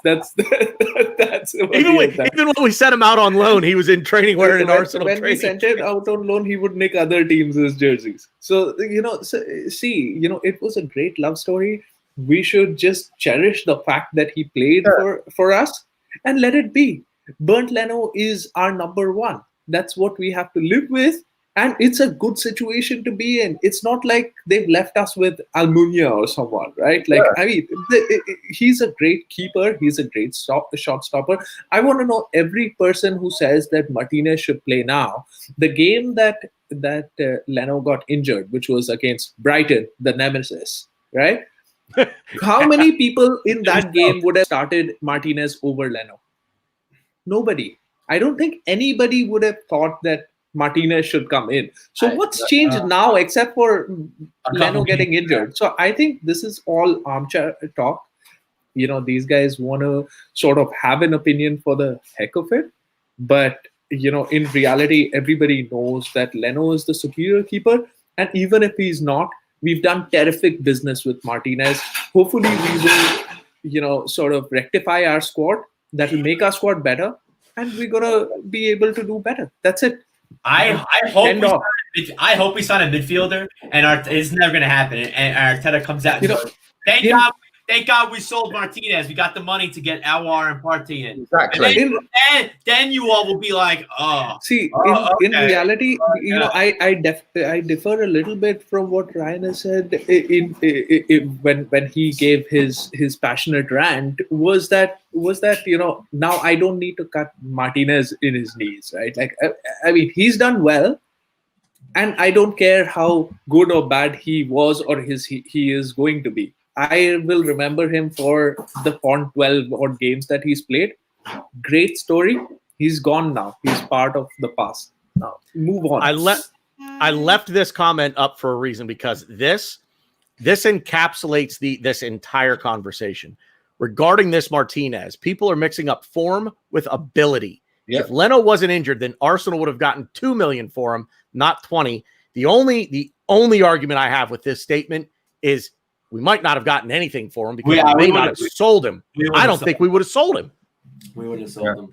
even when we sent him out on loan, he was in training wearing an Arsenal training. When we sent him out on loan, he would nick other teams' jerseys. So, you know, see, you know, it was a great love story. We should just cherish the fact that he played for us and let it be. Bernd Leno is our number 1. That's what we have to live with. And it's a good situation to be in. It's not like they've left us with Almunia or someone, right? Like, I mean, he's a great keeper. He's a great shot stopper. I want to know every person who says that Martinez should play now. The game that Leno got injured, which was against Brighton, the nemesis, right? How many people in that game would have started Martinez over Leno? Nobody. I don't think anybody would have thought that Martinez should come in. So what's changed now except for Leno getting injured? So I think this is all armchair talk. You know, these guys want to sort of have an opinion for the heck of it. But, you know, in reality, everybody knows that Leno is the superior keeper. And even if he's not, we've done terrific business with Martinez. Hopefully we will, you know, sort of rectify our squad. That will make our squad better. And we're going to be able to do better. That's it. I hope Send off. I hope we sign a midfielder, and it's never going to happen. And Arteta comes out and goes, Thank God we sold Martinez. We got the money to get Alwar and Partey in. Exactly. And then you all will be like, oh. See, in reality, I differ a little bit from what Ryan has said. When he gave his passionate rant, was that now I don't need to cut Martinez in his knees, right? Like, I mean, he's done well, and I don't care how good or bad he was or he is going to be. I will remember him for the 12 odd games that he's played. Great story. He's gone now. He's part of the past. Now move on. I left this comment up for a reason, because this encapsulates this entire conversation regarding this Martinez. People are mixing up form with ability. Yep. If Leno wasn't injured, then Arsenal would have gotten 2 million for him, not 20. The only argument I have with this statement is we might not have gotten anything for him, because we may not have sold him. I don't think we would have sold him. We would have sold him.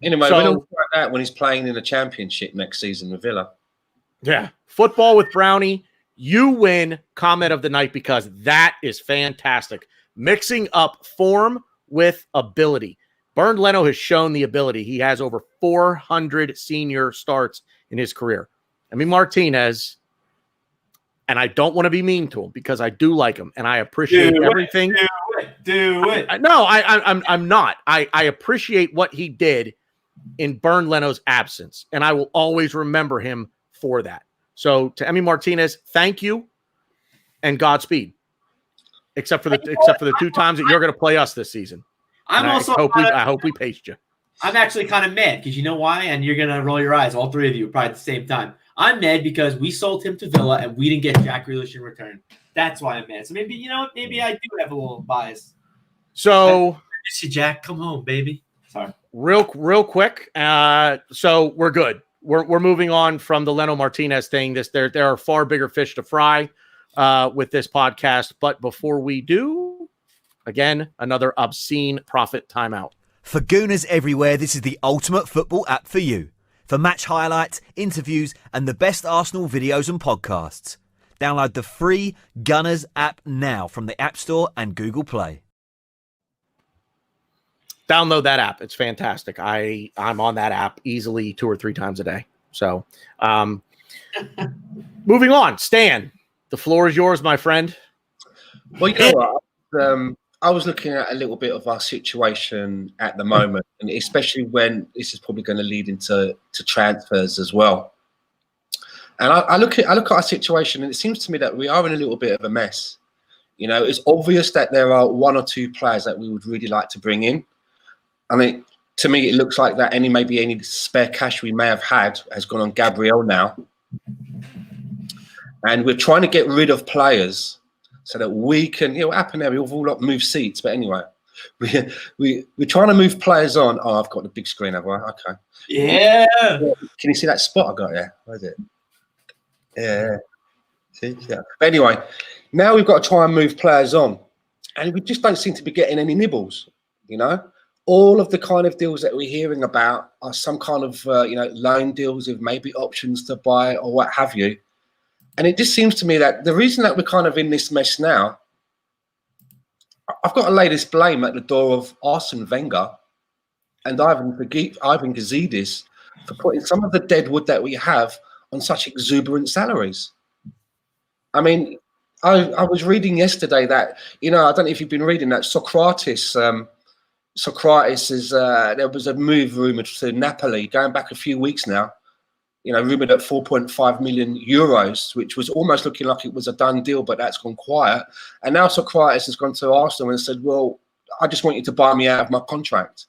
Anyway, we'll talk about that when he's playing in the Championship next season with Villa. Yeah. Football with Brownie. You win comment of the night, because that is fantastic. Mixing up form with ability. Bernd Leno has shown the ability. He has over 400 senior starts in his career. I mean, Martinez... And I don't want to be mean to him, because I do like him and I appreciate everything. Do it. No, I'm not. I appreciate what he did in Bernd Leno's absence, and I will always remember him for that. So to Emi Martinez, thank you and Godspeed. Except for the 2 times that you're going to play us this season. I hope we paced you. I'm actually kind of mad, because you know why? And you're going to roll your eyes, all three of you, probably at the same time. I'm mad because we sold him to Villa and we didn't get Jack Grealish in return. That's why I'm mad. So maybe I do have a little bias. So, I miss you, Jack. Come home, baby. Sorry. Real quick. So we're good. We're moving on from the Leno Martinez thing. There are far bigger fish to fry with this podcast. But before we do, again, another obscene profit timeout. For Gooners everywhere, this is the ultimate football app for you. For match highlights, interviews, and the best Arsenal videos and podcasts. Download the free Gunners app now from the App Store and Google Play. Download that app. It's fantastic. I'm on that app easily 2 or 3 times a day. So moving on. Stan, the floor is yours, my friend. Well, you know what? I was looking at a little bit of our situation at the moment, and especially when this is probably going to lead into transfers as well. And I look at our situation, and it seems to me that we are in a little bit of a mess. You know, it's obvious that there are 1 or 2 players that we would really like to bring in. I mean, to me, it looks like that maybe any spare cash we may have had has gone on Gabriel now, and we're trying to get rid of players so that we can, what happened there? We've all moved seats, but anyway, we're trying to move players on. Oh, I've got the big screen, have I? Okay. Yeah. Can you see that spot I got there? Where is it? Yeah. See? Yeah. But anyway, now we've got to try and move players on, and we just don't seem to be getting any nibbles. You know, all of the kind of deals that we're hearing about are some kind of loan deals with maybe options to buy or what have you. And it just seems to me that the reason that we're kind of in this mess now, I've got to lay this blame at the door of Arsene Wenger and Ivan Gazidis for putting some of the dead wood that we have on such exuberant salaries. I mean, I was reading yesterday that, I don't know if you've been reading that Socrates is, there was a move rumoured to Napoli going back a few weeks now. Rumoured at 4.5 million euros, which was almost looking like it was a done deal, but that's gone quiet. And now Socrates has gone to Arsenal and said, well, I just want you to buy me out of my contract.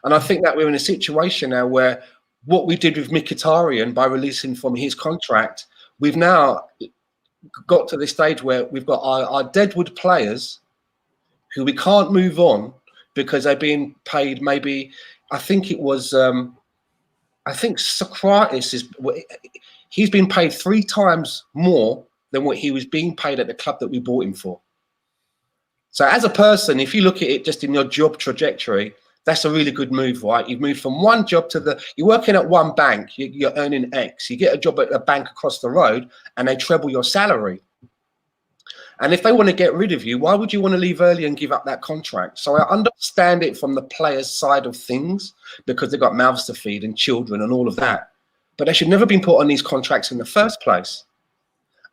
And I think that we're in a situation now where what we did with Mkhitaryan by releasing from his contract, we've now got to the stage where we've got our deadwood players who we can't move on because they're being paid maybe, I think Socrates he's been paid 3 times more than what he was being paid at the club that we bought him for. So as a person, if you look at it just in your job trajectory, That's a really good move, right? You've moved from one job to you're working at one bank, you're earning X. You get a job at a bank across the road and they treble your salary. And if they want to get rid of you, why would you want to leave early and give up that contract? So I understand it from the players' side of things because they've got mouths to feed and children and all of that. But they should never been put on these contracts in the first place.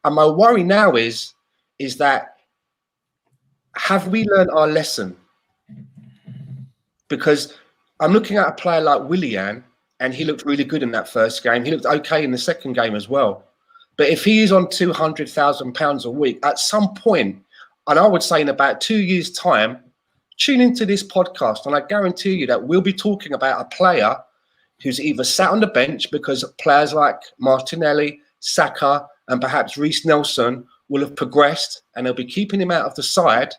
And my worry now is that have we learned our lesson? Because I'm looking at a player like Willian, and he looked really good in that first game. He looked okay in the second game as well. But if he is on £200,000 a week, at some point, and I would say in about 2 years' time, tune into this podcast, and I guarantee you that we'll be talking about a player who's either sat on the bench because players like Martinelli, Saka, and perhaps Reece Nelson will have progressed, and they'll be keeping him out of the side,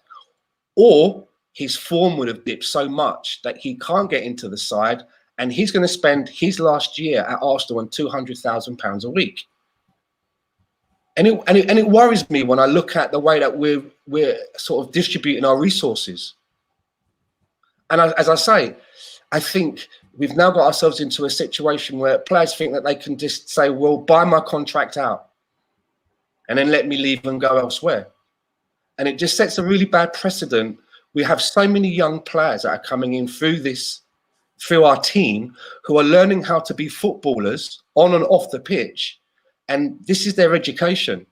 or his form would have dipped so much that he can't get into the side, and he's going to spend his last year at Arsenal on £200,000 a week. And it worries me when I look at the way that we're sort of distributing our resources. And as I say, I think we've now got ourselves into a situation where players think that they can just say, well, buy my contract out and then let me leave and go elsewhere. And it just sets a really bad precedent. We have so many young players that are coming in through our team who are learning how to be footballers on and off the pitch. And this is their education.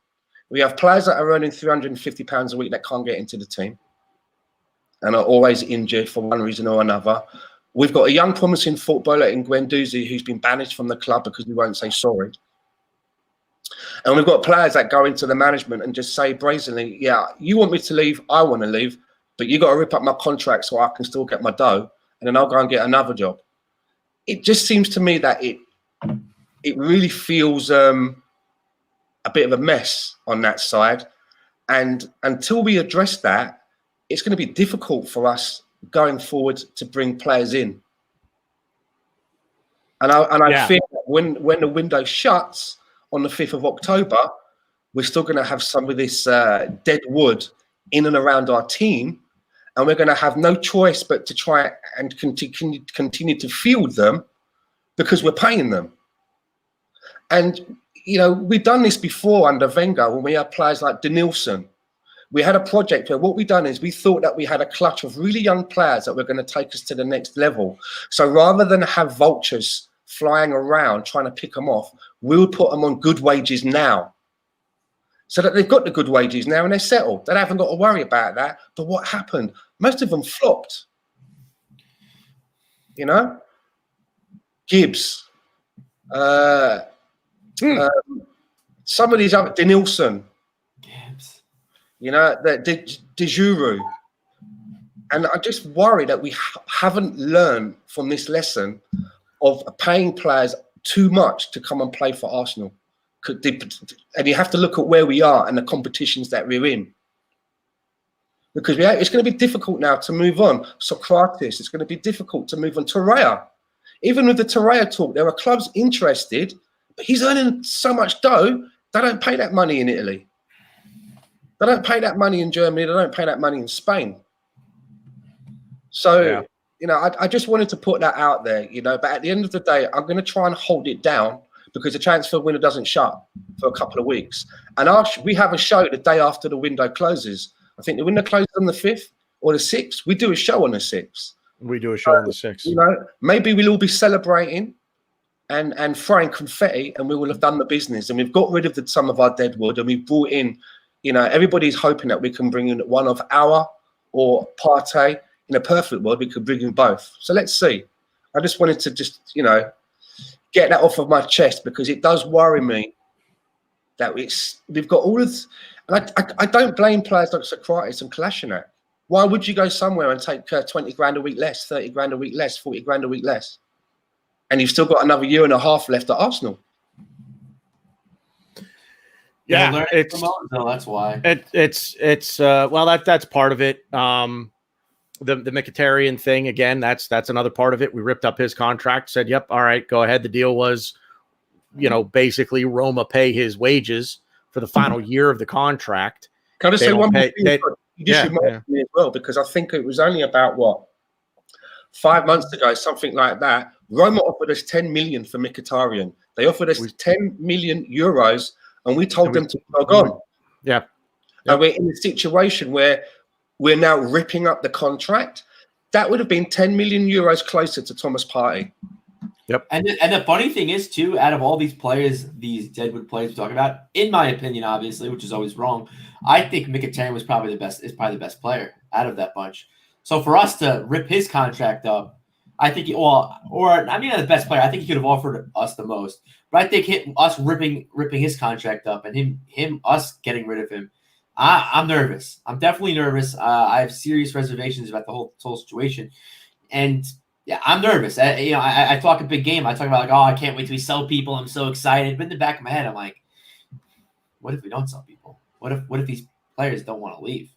We have players that are earning £350 a week that can't get into the team and are always injured for one reason or another. We've got a young promising footballer in Guendouzi who's been banished from the club because we won't say sorry. And we've got players that go into the management and just say brazenly, yeah, you want me to leave, I want to leave, but you got to rip up my contract so I can still get my dough, and then I'll go and get another job. It just seems to me that it really feels a bit of a mess on that side. And until we address that, it's going to be difficult for us going forward to bring players in. And I fear that when the window shuts on the 5th of October, we're still going to have some of this dead wood in and around our team. And we're going to have no choice but to try and continue to field them because we're paying them. And, you know, we've done this before under Wenger when we had players like Denilson. We had a project where what we done is we thought that we had a clutch of really young players that were going to take us to the next level. So rather than have vultures flying around trying to pick them off, we would put them on good wages now. So that they've got the good wages now and they're settled. They haven't got to worry about that. But what happened? Most of them flopped. You know? Gibbs. Some of these other, Denilson. Gibbs. You know, De Juru. And I just worry that we haven't learned from this lesson of paying players too much to come and play for Arsenal. And you have to look at where we are and the competitions that we're in. Because it's going to be difficult now to move on. Socrates, it's going to be difficult to move on. Torreira. Even with the Torreira talk, there are clubs interested, but he's earning so much dough, they don't pay that money in Italy. They don't pay that money in Germany. They don't pay that money in Spain. So, you know, I just wanted to put that out there, you know, but at the end of the day, I'm going to try and hold it down because the transfer window doesn't shut for a couple of weeks. And we have a show the day after the window closes. I think the window closes on the 5th or the 6th. We do a show on the 6th. We do a show on the 6th. You know, maybe we'll all be celebrating and throwing confetti, and we will have done the business. And we've got rid of some of our dead wood, and we've brought in, you know, everybody's hoping that we can bring in one of our or Partey. In a perfect world, we could bring in both. So let's see. I just wanted to you know, get that off of my chest because it does worry me that we've got all of this. And I don't blame players like Socrates and Kolasinac. Why would you go somewhere and take 20 grand a week less, 30 grand a week less, 40 grand a week less? And you've still got another year and a half left at Arsenal. Yeah, that's why. It's well, that's part of it. The Mkhitaryan thing, again, that's another part of it. We ripped up his contract, said, yep, all right, go ahead. The deal was, you know, basically Roma pay his wages for the final year of the contract. Can I just say one more thing? You just reminded me as well, because I think it was only about, 5 months ago, something like that, Roma offered us 10 million for Mkhitaryan. They offered us 10 million euros, and we told them to log on. Yeah. And we're in a situation where we're now ripping up the contract. That would have been 10 million euros closer to Thomas Partey. Yep. And the funny thing is, too, out of all these players, these deadwood players we talk about, in my opinion, obviously, which is always wrong, I think Mkhitaryan was probably the best player out of that bunch. So for us to rip his contract up, I think, not the best player. I think he could have offered us the most. But I think us ripping his contract up and us getting rid of him, I'm nervous. I'm definitely nervous. I have serious reservations about the whole situation, and yeah, I'm nervous. I talk a big game. I talk about I can't wait till we sell people. I'm so excited. But in the back of my head, I'm like, what if we don't sell people? What if these players don't want to leave?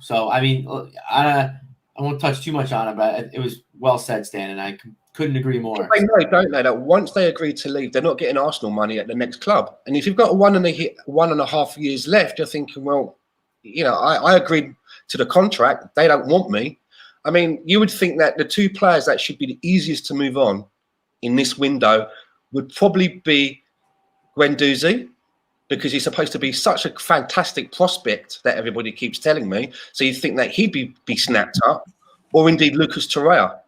So I mean, I won't touch too much on it, but it was well said, Stan, and I couldn't agree more. They know, don't they, that once they agree to leave, they're not getting Arsenal money at the next club. And if you've got 1.5 years left, you're thinking, well, I agreed to the contract. They don't want me. I mean, you would think that the two players that should be the easiest to move on in this window would probably be Guendouzi, because he's supposed to be such a fantastic prospect that everybody keeps telling me. So you think that he'd be snapped up, or indeed Lucas Torreira.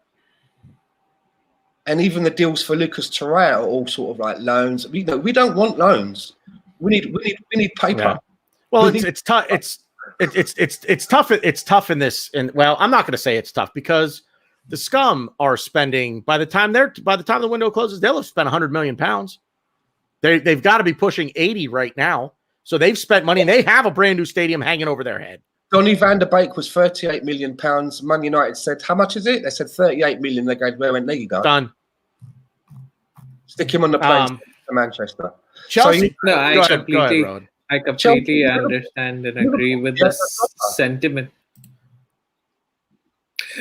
And even the deals for Lucas Torreira are all sort of like loans. We don't want loans. We need paper. Yeah. Well, it's tough. It's tough. It's tough in this. And well, I'm not going to say it's tough because the scum are spending by the time the window closes, they'll have spent 100 million pounds. They've got to be pushing 80 right now. So they've spent money and they have a brand new stadium hanging over their head. Donny van der Beek was 38 million pounds. Man United said, how much is it? They said 38 million. They go, where went there you go? Done. Stick him on the plane to Manchester. Chelsea. So I completely Chelsea, understand and agree with the sentiment.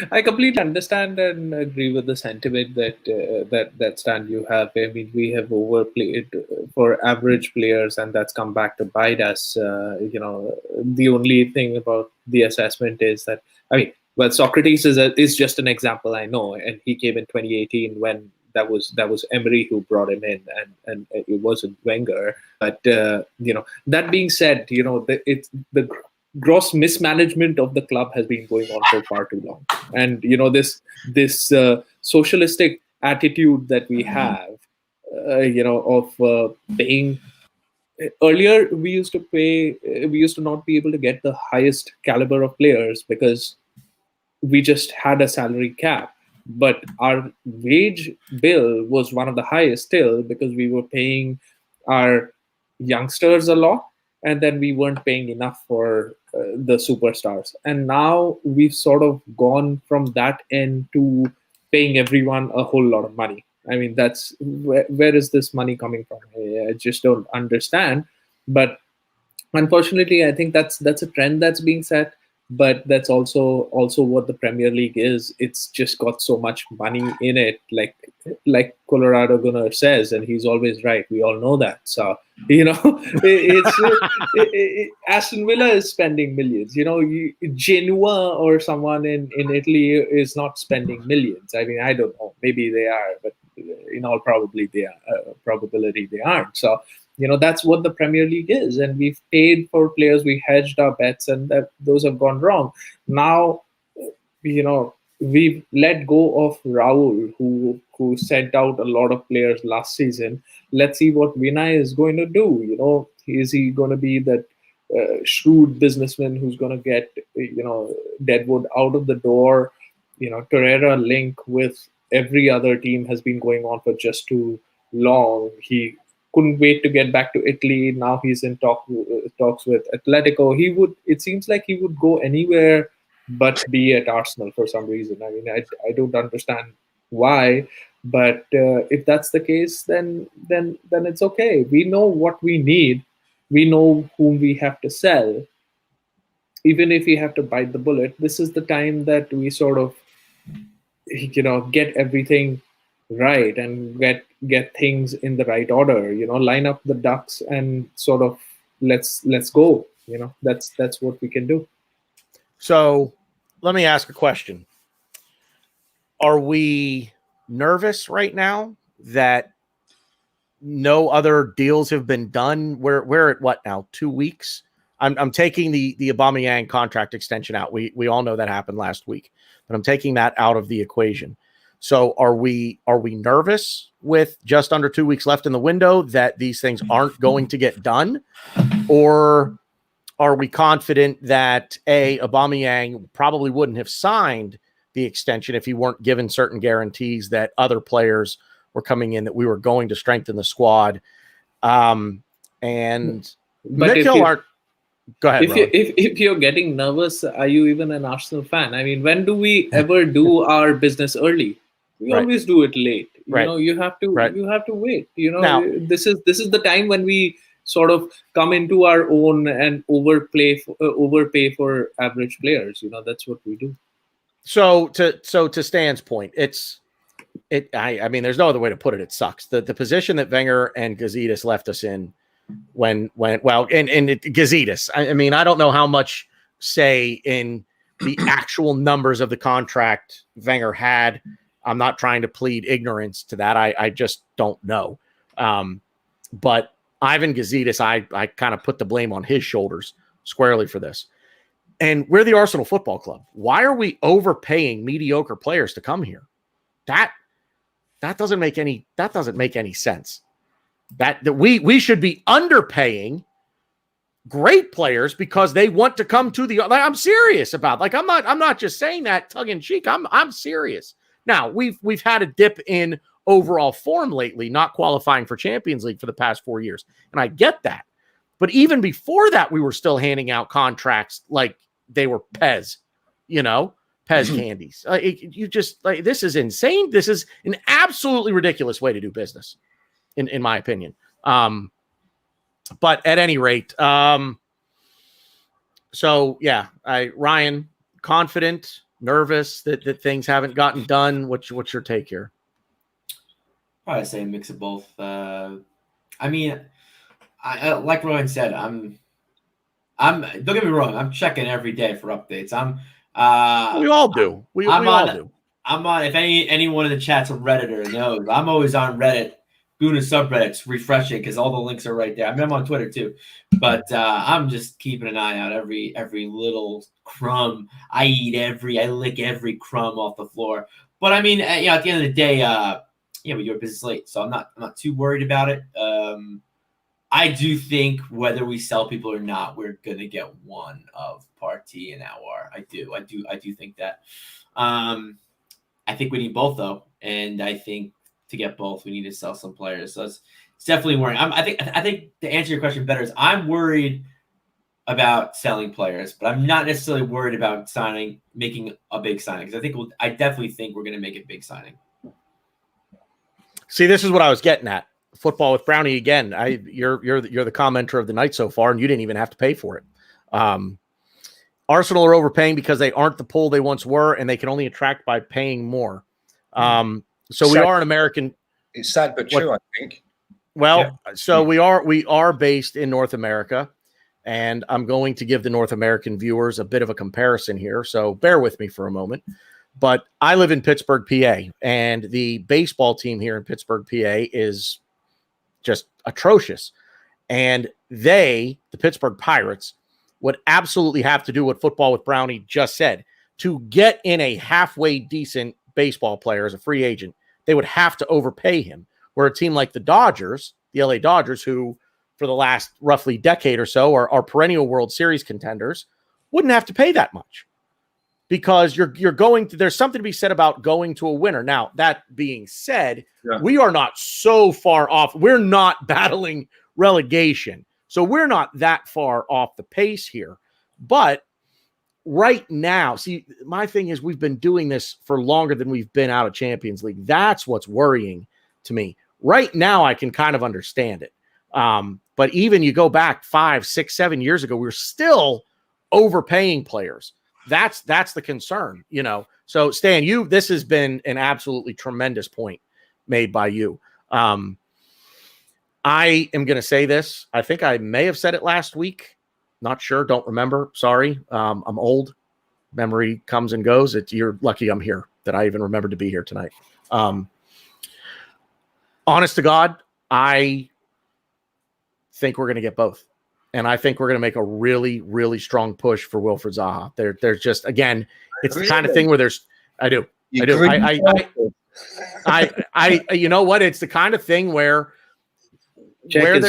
I completely understand and agree with the sentiment that Stan you have. I mean, we have overplayed for average players, and that's come back to bite us. The only thing about the assessment is that Socrates is just an example, I know, and he came in 2018 when that was Emery who brought him in, and it wasn't Wenger. But that being said, it's the gross mismanagement of the club has been going on for far too long, and this socialistic attitude that we have, of paying. Earlier, we used to not be able to get the highest caliber of players because we just had a salary cap. But our wage bill was one of the highest still because we were paying our youngsters a lot, and then we weren't paying enough for the superstars. And now we've sort of gone from that end to paying everyone a whole lot of money. I mean, that's where is this money coming from? I just don't understand. But unfortunately, I think that's a trend that's being set. But that's also what the Premier League is. It's just got so much money in it, like Colorado Gunnar says, and he's always right. We all know that. So Aston Villa is spending millions. Genoa or someone in Italy is not spending millions. I mean, I don't know. Maybe they are, but in all probability they aren't. So. That's what the Premier League is, and we've paid for players, we hedged our bets, and those have gone wrong. Now, we've let go of Raul, who sent out a lot of players last season. Let's see what Vinay is going to do. Is he going to be that shrewd businessman who's going to get Deadwood out of the door? Torreira link with every other team has been going on for just too long. He couldn't wait to get back to Italy. Now he's in talks with Atletico. It seems like he would go anywhere but be at Arsenal for some reason. I mean, I don't understand why, but if that's the case, then it's okay. We know what we need. We know whom we have to sell. Even if we have to bite the bullet, this is the time that we sort of, get everything right and get things in the right order, line up the ducks and sort of let's go. That's what we can do. So let me ask a question. Are we nervous right now that no other deals have been done? We're at what now? 2 weeks. I'm taking the Aubameyang contract extension out. We all know that happened last week, but I'm taking that out of the equation. So are we nervous with just under 2 weeks left in the window that these things aren't going to get done? Or are we confident that Aubameyang probably wouldn't have signed the extension if he weren't given certain guarantees that other players were coming in, that we were going to strengthen the squad? And Mitchell, go ahead. If you're getting nervous, are you even an Arsenal fan? I mean, when do we ever do our business early? We always do it late. You know, you have to wait. You know, now, this is the time when we sort of come into our own and overpay for average players. You know, that's what we do. So to Stan's point, I mean, there's no other way to put it. It sucks. The position that Wenger and Gazidis left us in when Gazidis, I mean, I don't know how much say in the actual numbers of the contract Wenger had. I'm not trying to plead ignorance to that. I just don't know. But Ivan Gazidis, I kind of put the blame on his shoulders squarely for this. And we're the Arsenal Football Club. Why are we overpaying mediocre players to come here? That doesn't make any sense. That we should be underpaying great players because they want to come to the. I'm serious about. Like, I'm not just saying that tongue in cheek. I'm serious. Now we've had a dip in overall form lately, not qualifying for Champions League for the past 4 years, and I get that. But even before that, we were still handing out contracts like they were Pez, Pez candies. You just like, this is insane. This is an absolutely ridiculous way to do business, in my opinion. But at any rate, so yeah, Ryan, confident, nervous that things haven't gotten done. What's your take here? Probably say a mix of both. I mean, I like Rohan said, I'm don't get me wrong, I'm checking every day for updates. We all do. We all do. I'm on, if anyone in the chat's a Redditor knows, I'm always on Reddit, Gooner subreddits, refreshing because all the links are right there. I mean, I'm on Twitter too, but I'm just keeping an eye out every little crumb. I lick every crumb off the floor. But I mean, at the end of the day, we do our business late, so I'm not too worried about it. I do think whether we sell people or not, we're gonna get one of Partey and Aouar. I do think that. I think we need both though, and I think to get both, we need to sell some players. So it's definitely worrying. I think to answer your question better is I'm worried about selling players, but I'm not necessarily worried about making a big signing, because I definitely think we're gonna make a big signing. See, this is what I was getting at. Football with Brownie again. You're the commenter of the night so far, and you didn't even have to pay for it. Arsenal are overpaying because they aren't the pull they once were, and they can only attract by paying more. So we are an American. It's sad but true, I think. Well, yeah. So we are based in North America, and I'm going to give the North American viewers a bit of a comparison here. So bear with me for a moment. But I live in Pittsburgh, PA, and the baseball team here in Pittsburgh, PA is just atrocious. And the Pittsburgh Pirates, would absolutely have to do what Football with Brownie just said. To get in a halfway decent baseball player as a free agent, they would have to overpay him. Where a team like the Dodgers, the LA Dodgers, who for the last roughly decade or so are perennial World Series contenders, wouldn't have to pay that much. Because there's something to be said about going to a winner. Now, that being said, we are not so far off. We're not battling relegation. So we're not that far off the pace here. But right now, see, my thing is we've been doing this for longer than we've been out of Champions League. That's what's worrying to me. Right now, I can kind of understand it. But even you go back 5, 6, 7 years ago, we were still overpaying players. That's the concern, So Stan, this has been an absolutely tremendous point made by you. I am going to say this. I think I may have said it last week. Not sure. Don't remember. Sorry. I'm old. Memory comes and goes. You're lucky I'm here. that I even remembered to be here tonight. Honest to God, I think we're going to get both. And I think we're going to make a really, really strong push for Wilfried Zaha. There's just, again, it's the kind of thing where I do. You know what? It's the kind of thing where check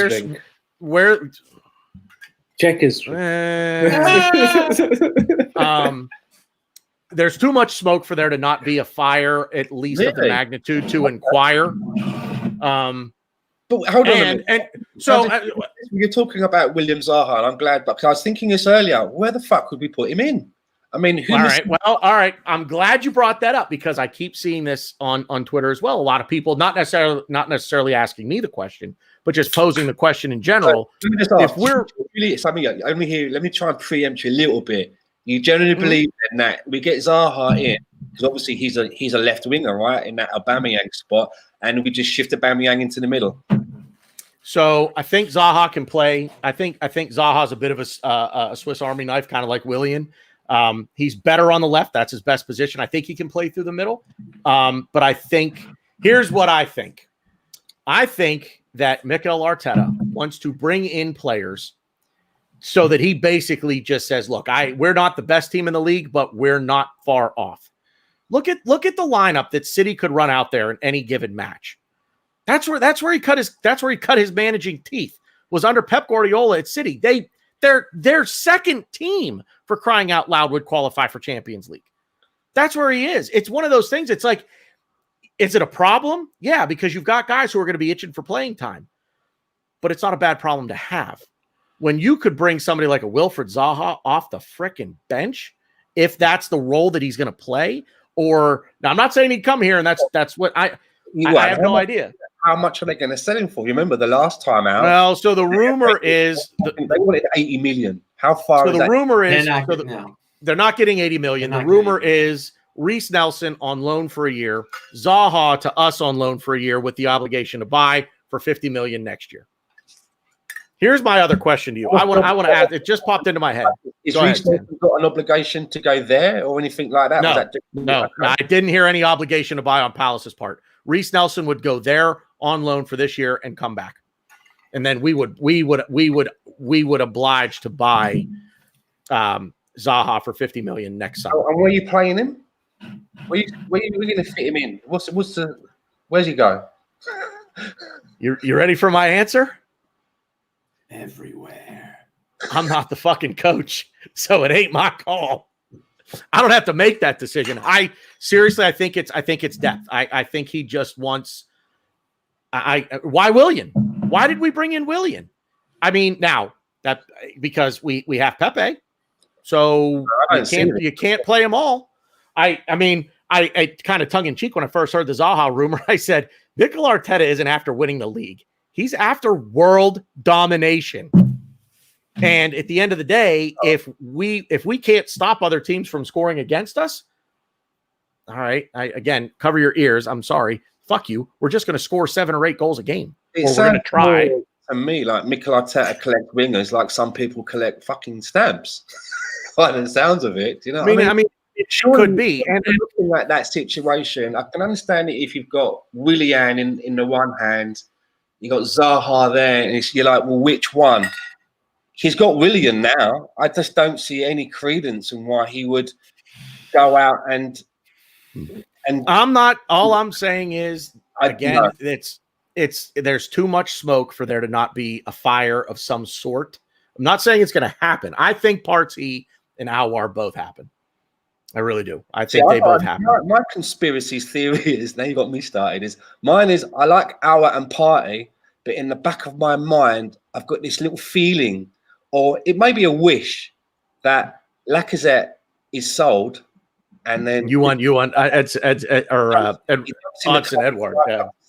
his there's too much smoke for there to not be a fire, at least of the magnitude to inquire. But hold on so you're talking about William Zaha, and I'm glad, because I was thinking this earlier. Where the fuck would we put him in? I mean, all right. I'm glad you brought that up, because I keep seeing this on Twitter as well. A lot of people not necessarily asking me the question, but just posing the question in general. Let me just ask, if we're really something only here, let me try and preempt you a little bit. You generally believe that we get Zaha in, because obviously he's a left winger, right, in that Aubameyang spot, and we just shift Aubameyang into the middle. So I think Zaha can play. I think Zaha's a bit of a Swiss Army knife, kind of like Willian. He's better on the left. That's his best position. I think he can play through the middle. But I think here's what I think. I think that Mikel Arteta wants to bring in players so that he basically just says, look, we're not the best team in the league, but we're not far off. Look at the lineup that City could run out there in any given match. That's where he cut his managing teeth, was under Pep Guardiola at City. Their second team, for crying out loud, would qualify for Champions League. That's where he is. It's one of those things. It's like, is it a problem? Yeah, because you've got guys who are going to be itching for playing time. But it's not a bad problem to have. When you could bring somebody like a Wilfried Zaha off the frickin' bench, if that's the role that he's going to play, or now I'm not saying he'd come here and that's what I have no idea. How much are they going to sell him for? You remember the last time out? Well, so the rumor is they wanted 80 million. How far? So the rumor is they're not getting 80 million. The rumor is Reece Nelson on loan for a year, Zaha to us on loan for a year with the obligation to buy for 50 million next year. Here's my other question to you. I want to ask. It just popped into my head. Is Reece Nelson got an obligation to go there or anything like that? No, I didn't hear any obligation to buy on Palace's part. Reece Nelson would go there on loan for this year and come back, and then we would oblige to buy Zaha for 50 million next summer. And where are you playing him? Where are you going to fit him in? Where's he go? You ready for my answer? Everywhere. I'm not the fucking coach, so it ain't my call. I don't have to make that decision. I think it's depth. I think he just wants. Why Willian? Why did we bring in Willian? I mean, now that because we have Pepe, so you can't play them all. I mean, I kind of tongue in cheek when I first heard the Zaha rumor. I said Mikel Arteta isn't after winning the league. He's after world domination. And at the end of the day, if we can't stop other teams from scoring against us, all right, again, cover your ears. I'm sorry. Fuck you. We're just going to score 7 or 8 goals a game. Or we're going to try. To me, like Mikel Arteta collect wingers like some people collect fucking stamps. By the sounds of it, you know. I mean, it could be. And looking at that situation, I can understand it if you've got Willian in the one hand, you got Zaha there, and you're like, well, which one? He's got Willian now. I just don't see any credence in why he would go out and. I'm not. All I'm saying is, again, there's too much smoke for there to not be a fire of some sort. I'm not saying it's going to happen. I think Partey and Aouar both happen. I really do. I think they both happen. My conspiracy theory is, now you got me started, mine is I like Aouar and Partey, but in the back of my mind, I've got this little feeling, or it may be a wish, that Lacazette is sold, and then Hudson Edward,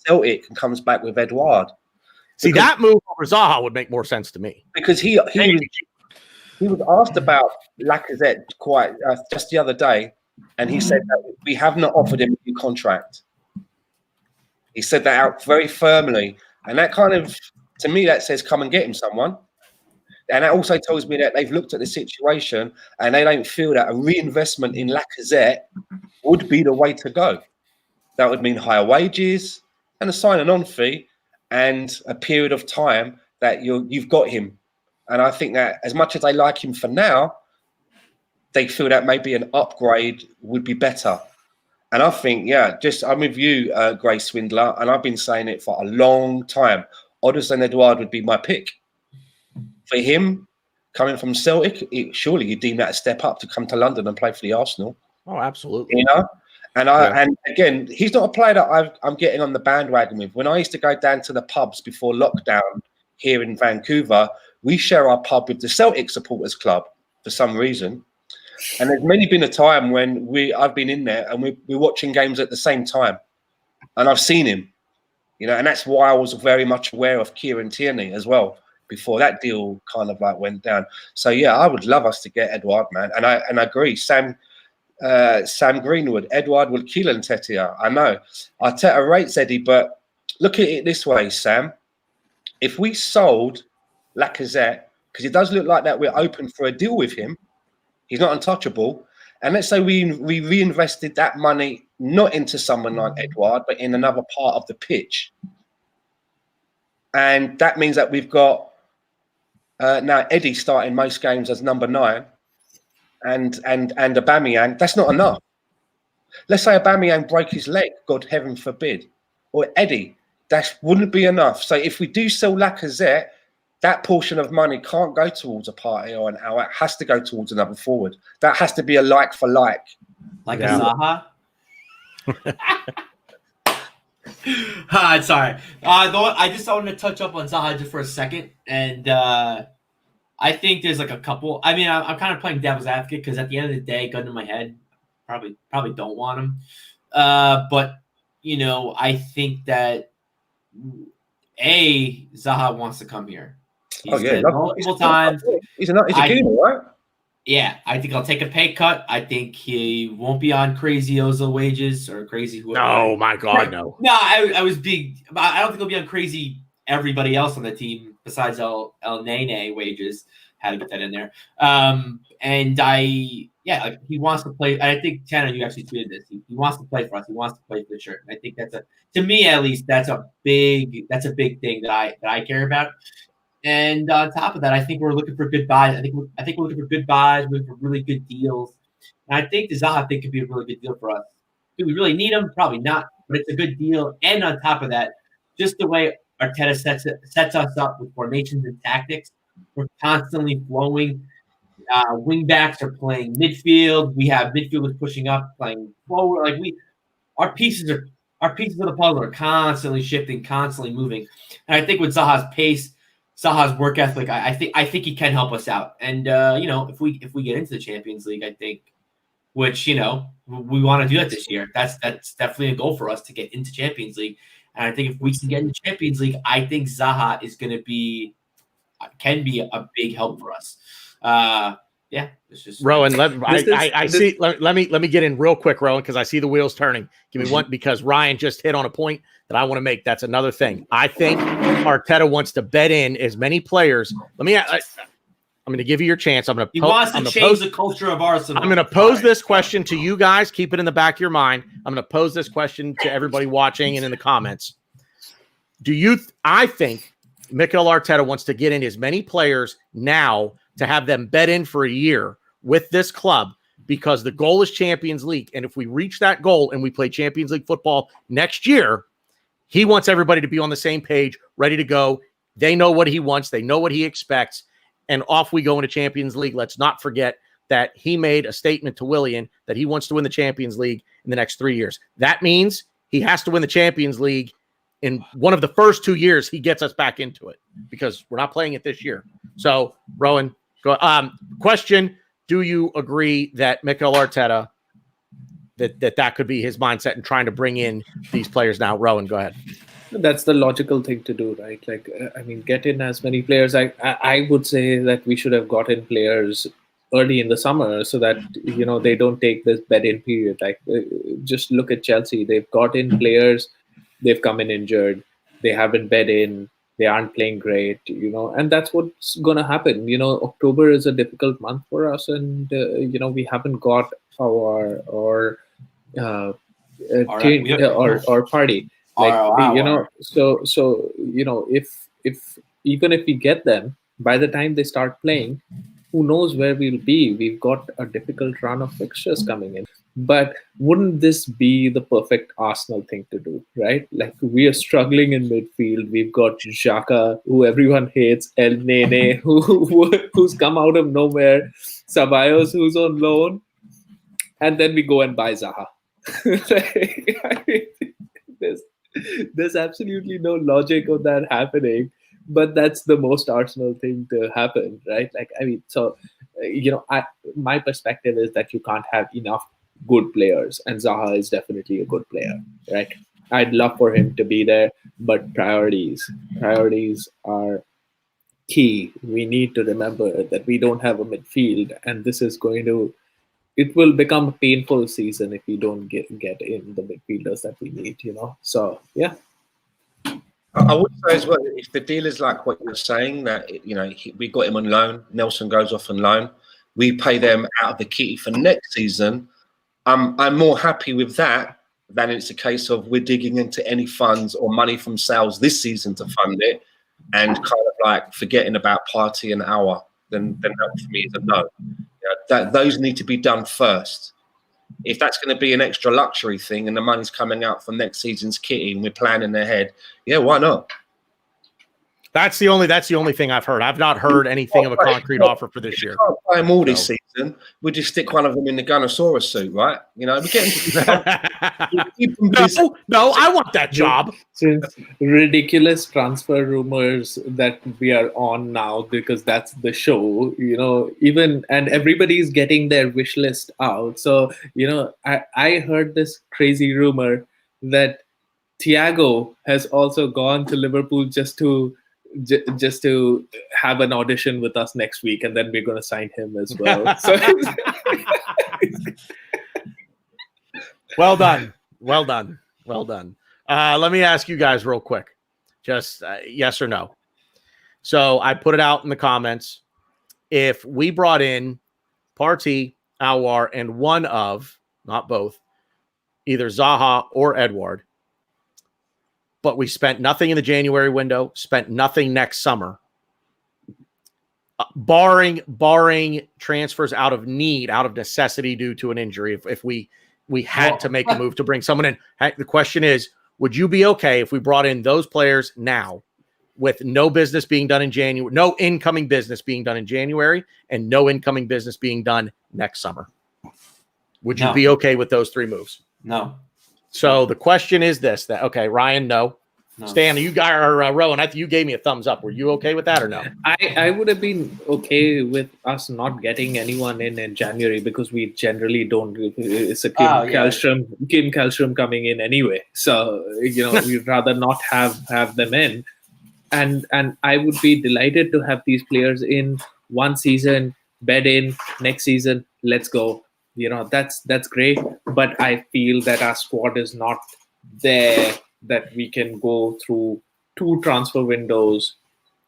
Celtic, and comes back with Edouard. See, that move over Zaha would make more sense to me, because he was asked about Lacazette quite just the other day, and he said that we have not offered him a new contract. He said that out very firmly, and that kind of, to me, that says come and get him someone. And that also tells me that they've looked at the situation and they don't feel that a reinvestment in Lacazette would be the way to go. That would mean higher wages and a sign-on fee and a period of time that you've got him. And I think that as much as they like him for now, they feel that maybe an upgrade would be better. And I think, I'm with you, Gray Swindler, and I've been saying it for a long time. Oderson Edouard would be my pick. For him, coming from Celtic, surely you deem that a step up to come to London and play for the Arsenal. Oh, absolutely. You know? And again, he's not a player that I'm getting on the bandwagon with. When I used to go down to the pubs before lockdown here in Vancouver, we share our pub with the Celtic Supporters Club for some reason. And there's been a time when I've been in there and we're watching games at the same time. And I've seen him, and that's why I was very much aware of Kieran Tierney as well before that deal kind of like went down. So, I would love us to get Edouard, man. And I agree. Sam Greenwood, Edouard will kill Nketiah. I know. Arteta rates Eddie, but look at it this way, Sam. If we sold Lacazette, because it does look like that we're open for a deal with him, he's not untouchable. And let's say we reinvested that money not into someone like Edouard, but in another part of the pitch. And that means that we've got now Eddie starting most games as number 9 and Aubameyang. That's not enough. Let's say Aubameyang broke his leg, God heaven forbid, or Eddie. That wouldn't be enough. So if we do sell Lacazette, that portion of money can't go towards a Partey or an hour. It has to go towards another forward. That has to be a like for like. Like a Zaha? Sorry. I just wanted to touch up on Zaha just for a second. And I think there's like a couple. I mean, I'm kind of playing devil's advocate because at the end of the day, gun to my head, probably don't want him. But, I think that, Zaha wants to come here. He's multiple times. He's a Gooner, right? Yeah, I think I'll take a pay cut. I think he won't be on crazy Ozil wages or crazy whoever. No, my God, no. No, I was big. I don't think he'll be on crazy everybody else on the team besides El Nene wages. Had to get that in there. He wants to play. I think Tannor, you actually tweeted this. He wants to play for us. He wants to play for the shirt. And I think to me at least, that's a big thing that I care about. And on top of that, I think we're looking for good buys. I think we're looking for good buys, looking for really good deals. And I think the Zaha thing could be a really good deal for us. Do we really need him? Probably not, but it's a good deal. And on top of that, just the way Arteta sets us up with formations and tactics, we're constantly flowing. Wing backs are playing midfield. We have midfielders pushing up, playing forward. Our pieces of the puzzle are constantly shifting, constantly moving. And I think with Zaha's pace, Zaha's work ethic, I think he can help us out. And if we get into the Champions League, I think, which we want to do that this year. That's definitely a goal for us to get into Champions League. And I think if we can get into Champions League, I think Zaha is going to can be a big help for us. It's just Rohan. Let me get in real quick, Rohan, because I see the wheels turning. Give me one, because Ryan just hit on a point that I want to make. That's another thing. I think Arteta wants to bet in as many players. I'm going to give you your chance. He wants to change the culture of Arsenal. I'm going to pose this question to you guys. Keep it in the back of your mind. I'm going to pose this question to everybody watching and in the comments. I think Mikel Arteta wants to get in as many players now to have them bet in for a year with this club, because the goal is Champions League. And if we reach that goal and we play Champions League football next year, he wants everybody to be on the same page, ready to go. They know what he wants. They know what he expects. And off we go into Champions League. Let's not forget that he made a statement to Willian that he wants to win the Champions League in the next 3 years. That means he has to win the Champions League in one of the first 2 years he gets us back into it, because we're not playing it this year. So, Rohan, go. Question: do you agree that Mikel Arteta that could be his mindset in trying to bring in these players now? Rohan, go ahead. That's the logical thing to do, right? Get in as many players. I would say that we should have gotten players early in the summer so that they don't take this bet-in period. Just look at Chelsea. They've got in players. They've come in injured. They haven't bet in. They aren't playing great, and that's what's going to happen. October is a difficult month for us, and we haven't got our or party. Like, so if even if we get them, by the time they start playing, who knows where we'll be? We've got a difficult run of fixtures coming in. But wouldn't this be the perfect Arsenal thing to do, right? Like, we are struggling in midfield. We've got Xhaka, who everyone hates, El Nene, who's come out of nowhere, Ceballos, who's on loan, and then we go and buy Zaha. There's absolutely no logic of that happening, but that's the most Arsenal thing to happen, right? Like, I mean, so my perspective is that you can't have enough good players, and Zaha is definitely a good player, right? I'd love for him to be there, but priorities are key. We need to remember that we don't have a midfield, and this is it will become a painful season if we don't get in the midfielders that we need, So, yeah. I would say as well, if the deal is like what you're saying, that we got him on loan, Nelson goes off on loan, we pay them out of the kitty for next season. I'm more happy with that than it's a case of we're digging into any funds or money from sales this season to fund it, and kind of like forgetting about Partey and Hour. Then that for me is a no. Those need to be done first. If that's going to be an extra luxury thing and the money's coming out from next season's kitty and we're planning ahead, yeah, why not? That's the only thing I've heard. I've not heard anything of a concrete offer for this year. We can't buy them all this season. We just stick one of them in the Gunnosaurus suit, right? We get them. No, I want that job. Since ridiculous transfer rumors that we are on now, because that's the show, and everybody's getting their wish list out. So, I heard this crazy rumor that Thiago has also gone to Liverpool just to have an audition with us next week, and then we're going to sign him as well. So, well done. Let me ask you guys real quick, just yes or no. So I put it out in the comments. If we brought in Partey, Aouar, and one of, not both, either Zaha or Edouard, but we spent nothing in the January window, spent nothing next summer, barring transfers out of need, out of necessity due to an injury. If we had to make a move to bring someone in, the question is, would you be okay if we brought in those players now with no business being done in January, no incoming business being done in January, and no incoming business being done next summer? Would you be okay with those three moves? No. So the question is this: okay, Ryan, no. Stan, you guys are Rohan. I think you gave me a thumbs up. Were you okay with that or no? I would have been okay with us not getting anyone in January, because we generally don't. It's a Kim Källström coming in anyway, so we'd rather not have them in. And I would be delighted to have these players in one season, bed in, next season, let's go. That's great, but I feel that our squad is not there that we can go through 2 transfer windows,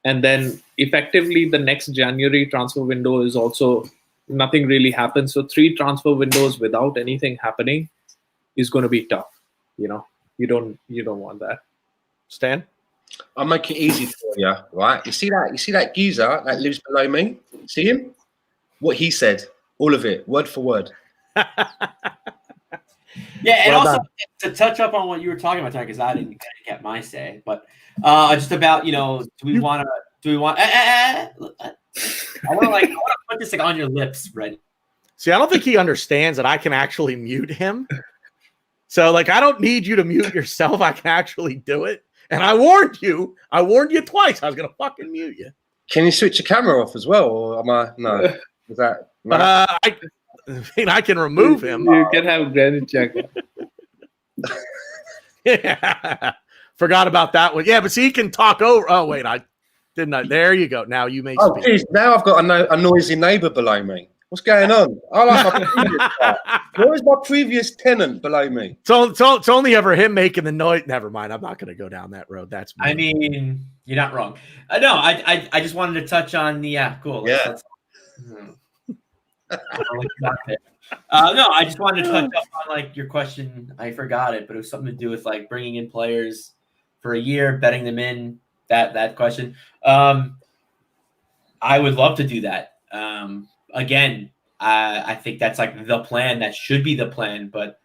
and then effectively the next January transfer window is also nothing really happens. So 3 transfer windows without anything happening is going to be tough. You don't want that. Stan? I'll make it easy for you, right? You see that geezer that lives below me? See him? What he said. All of it, word for word. Yeah, and also to touch up on what you were talking about, because I didn't get my say, but just about do we want? I want to put this on your lips, Red. See, I don't think he understands that I can actually mute him. So I don't need you to mute yourself. I can actually do it, and I warned you. Twice. I was gonna fucking mute you. Can you switch your camera off as well, or am I? No, is that? No. I can remove him. You can have Granite check. Yeah. Forgot about that one. Yeah, but see, he can talk over. Oh, wait, I didn't. There you go. Now you may speak. Oh, geez, now I've got a noisy neighbour below me. What's going on? I like my previous Where is my previous tenant below me? It's only ever him making the noise. Never mind. I'm not going to go down that road. That's me. I mean, you're not wrong. No, I just wanted to touch on the cool. Yeah. No, I just wanted to touch up on like your question. I forgot it, but it was something to do with like bringing in players for a year, betting them in. That question. I would love to do that. Again, I think that's like the plan. That should be the plan, but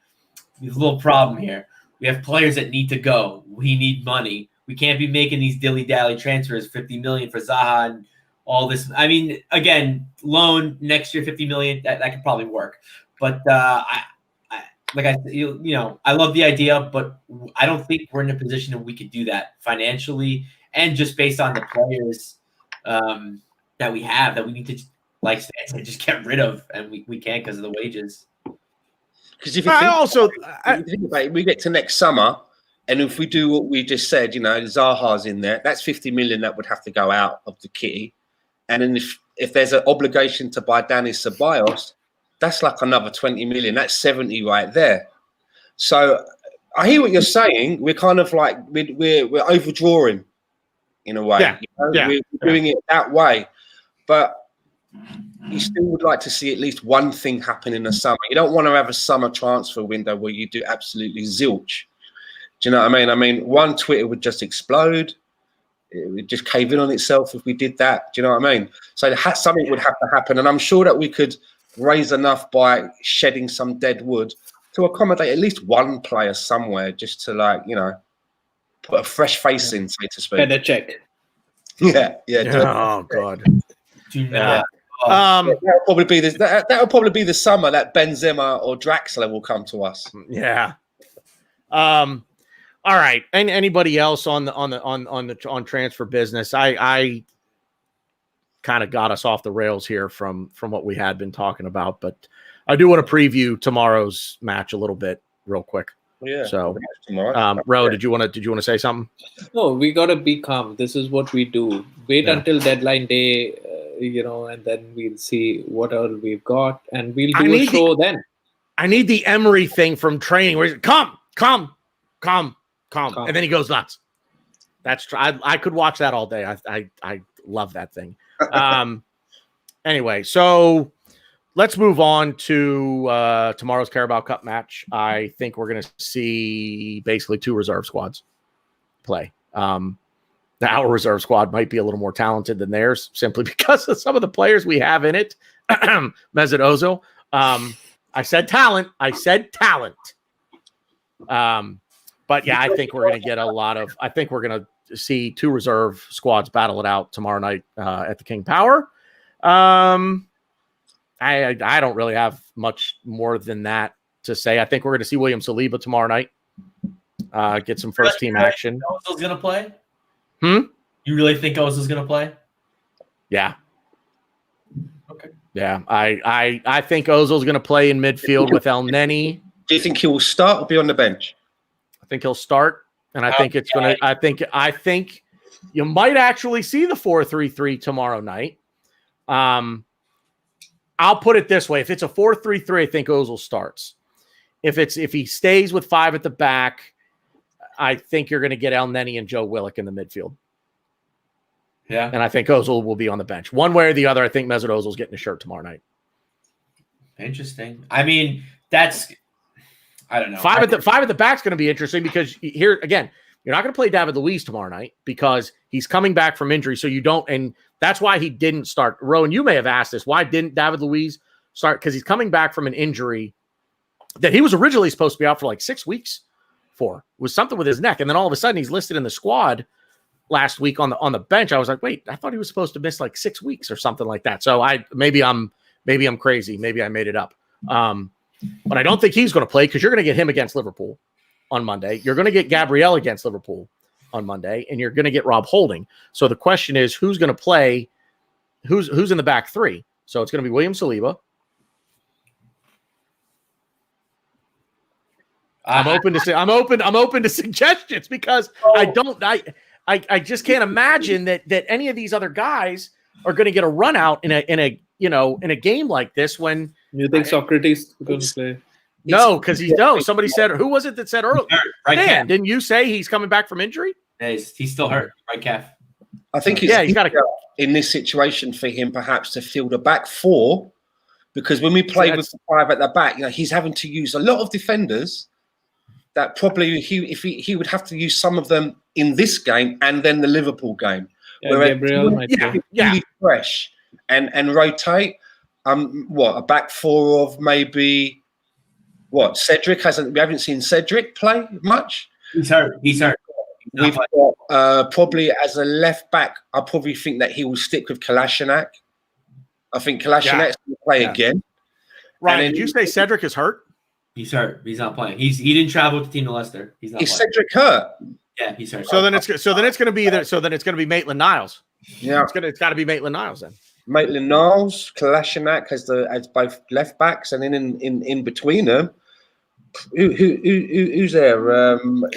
there's a little problem here. We have players that need to go. We need money. We can't be making these dilly-dally transfers, 50 million for Zaha and all this. I mean, again, loan next year, 50 million. That could probably work. But I love the idea, but I don't think we're in a position that we could do that financially and just based on the players that we have that we need to, like Stan said, just get rid of, and we can't because of the wages. Because if you think about it, we get to next summer, and if we do what we just said, Zaha's in there, that's 50 million that would have to go out of the kitty. And then if there's an obligation to buy Dani Ceballos, that's like another 20 million. That's 70 right there. So I hear what you're saying. We're kind of like we're overdrawing in a way. Yeah. We're doing it that way, but you still would like to see at least one thing happen in the summer. You don't want to have a summer transfer window where you do absolutely zilch. Do you know what I mean? I mean, one, Twitter would just explode. It would just cave in on itself if we did that. Do you know what I mean? So something would have to happen. And I'm sure that we could raise enough by shedding some dead wood to accommodate at least one player somewhere just to put a fresh face in, so to speak. Better check. Yeah. Oh God. Yeah. That'll probably be the summer that Benzema or Draxler will come to us. Yeah. All right. And anybody else on transfer business? I kind of got us off the rails here from what we had been talking about, but I do want to preview tomorrow's match a little bit real quick. Yeah. So, Ro, did you want to say something? No, we gotta be calm. This is what we do. Wait until deadline day, and then we'll see what all we've got, and we'll do a show then. I need the Emery thing from training where he's come, and then he goes nuts. That's true. I could watch that all day. I love that thing. Anyway, so let's move on to tomorrow's Carabao Cup match. I think we're going to see basically two reserve squads play. Our reserve squad might be a little more talented than theirs simply because of some of the players we have in it. Mesut Ozil. I said talent. But yeah, I think we're going to get I think we're going to see two reserve squads battle it out tomorrow night at the King Power. I don't really have much more than that to say. I think we're going to see William Saliba tomorrow night. Get some first team action. Ozil's going to play? You really think Ozil's going to play? Yeah. Okay. Yeah, I think Ozil's going to play in midfield with El Neni. Do you think he will start or be on the bench? I think he'll start, and I think it's going to. I think you might actually see the 4-3-3 tomorrow night. I'll put it this way: if it's a 4-3-3, I think Ozil starts. If he stays with five at the back, I think you're going to get El Neni and Joe Willock in the midfield. Yeah, and I think Ozil will be on the bench. One way or the other, I think Mesut Ozil's getting a shirt tomorrow night. Interesting. I mean, I don't know. Five at the back's going to be interesting because here again, you're not going to play David Luiz tomorrow night because he's coming back from injury. So you don't, and that's why he didn't start. Rohan, you may have asked this. Why didn't David Luiz start? Because he's coming back from an injury that he was originally supposed to be out for like 6 weeks for. It was something with his neck, and then all of a sudden he's listed in the squad last week on the bench. I was like, wait, I thought he was supposed to miss like 6 weeks or something like that. So maybe I'm crazy. Maybe I made it up. But I don't think he's going to play because you're going to get him against Liverpool on Monday. You're going to get Gabriel against Liverpool on Monday, and you're going to get Rob Holding. So the question is, who's going to play? Who's in the back three? So it's going to be William Saliba. I'm open to suggestions because I just can't imagine that any of these other guys are going to get a run out in a game like this when. You think Socrates is going to play? No, because somebody said, who was it that said earlier? Dan, didn't you say he's coming back from injury? Yeah, he's still hurt, right, calf? I think he's got in this situation for him perhaps to field a back four because when we play with the 5 at the back, he's having to use a lot of defenders that probably he would have to use some of them in this game and then the Liverpool game. Yeah, Gabriel might be really fresh and rotate. A back 4 of maybe Cedric we haven't seen Cedric play much. He's hurt. We've got probably as a left back, I probably think that he will stick with Kolasinac. I think Kolasinac will play again. Ryan, did you say Cedric is hurt? He's hurt. He's not playing. He didn't travel with the team to Leicester. He's not. Is playing. Cedric hurt? Yeah, he's hurt. So then it's going to be Maitland-Niles. Yeah, it's got to be Maitland-Niles then. Maitland-Niles, Kolasinac as both left backs, and then in between them, who's there?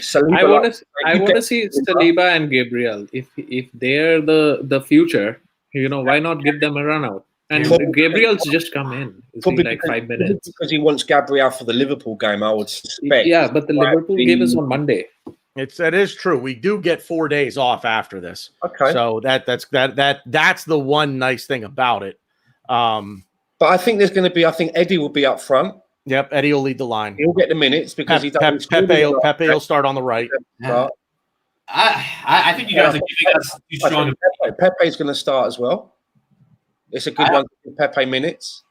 Saliba. I want to see Saliba and Gabriel. If they're the future, why not give them a run out? And Gabriel's just come in. Probably like 5 minutes. Because he wants Gabriel for the Liverpool game, I would suspect. Yeah, but the Liverpool game is on Monday. That is true. We do get 4 days off after this. Okay. So that's the one nice thing about it. But I think there's going to be. I think Eddie will be up front. Yep, Eddie will lead the line. He'll get the minutes because Pepe will start on the right. I think you guys are giving us too strong. Pepe's going to start as well. It's a good one to give Pepe minutes.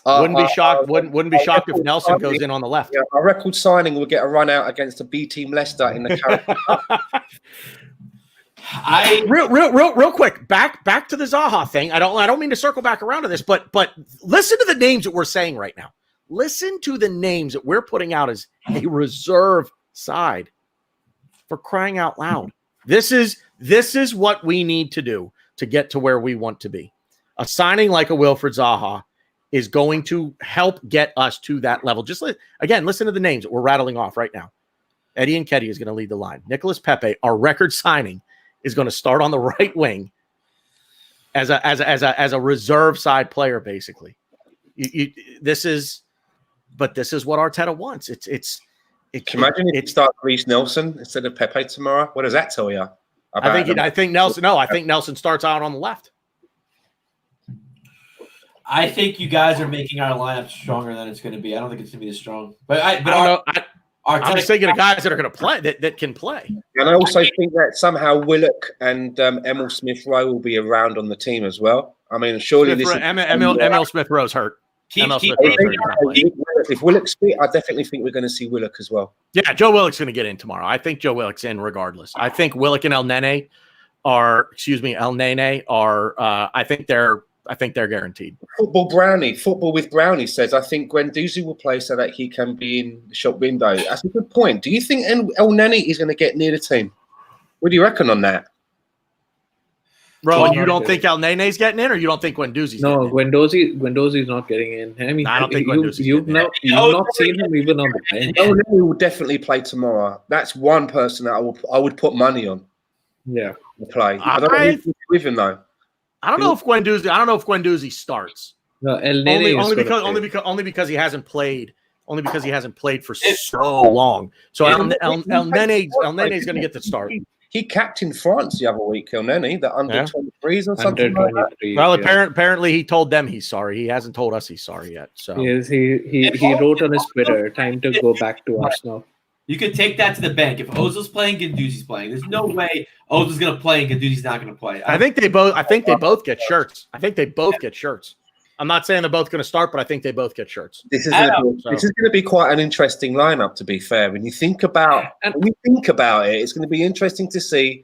Wouldn't be shocked if Nelson goes in on the left. Yeah, our record signing will get a run out against the B team Leicester in the Carabao Cup. Real quick, back to the Zaha thing. I don't mean to circle back around to this, but listen to the names that we're saying right now. Listen to the names that we're putting out as a reserve side. For crying out loud. This is what we need to do to get to where we want to be. A signing like a Wilfried Zaha is going to help get us to that level. Just listen to the names that we're rattling off right now. Eddie Nketiah is going to lead the line. Nicolas Pepe, our record signing, is going to start on the right wing as a reserve side player, basically. This is what Arteta wants. Imagine if you start Reece Nelson instead of Pepe tomorrow. What does that tell you? I think Nelson starts out on the left. I think you guys are making our lineup stronger than it's going to be. I don't think it's going to be this strong. But I don't know. I'm just thinking of guys that are going to play that can play. And I also think that somehow Willock and Emil Smith-Rowe will be around on the team as well. I mean, surely Emil Smith-Rowe's hurt. If Willock's fit, I definitely think we're going to see Willock as well. Yeah, Joe Willock's going to get in tomorrow. I think Joe Willock's in regardless. I think Willock and El Nene are. I think they're guaranteed. Football with Brownie says, I think Guendouzi will play so that he can be in the shop window. That's a good point. Do you think El Nene is going to get near the team? What do you reckon on that? Rohan, you don't think El Nene's getting in, or you don't think Guendouzi's getting in? Guendouzi's not getting in. I mean, I don't think you've not seen him even on the bench. El Nene will definitely play tomorrow. That's one person that I would put money on. Yeah, to play. I don't know if with him though. I don't know if Guendouzi starts. No, El Nene only because he hasn't played. Only because he hasn't played for so long. So El Nene's going to get the start. He captained France the other week, El Nene, the under 23s or something like that. Well, apparently he told them he's sorry. He hasn't told us he's sorry yet. So yes, he wrote on his Twitter, "Time to go back to Arsenal." You could take that to the bank. If Ozil's playing, Guendouzi's playing. There's no way Ozil's going to play and Guendouzi's not going to play. I think they both get shirts. I'm not saying they're both going to start, but I think they both get shirts. This is going to be quite an interesting lineup, to be fair. When you think about it, it's going to be interesting to see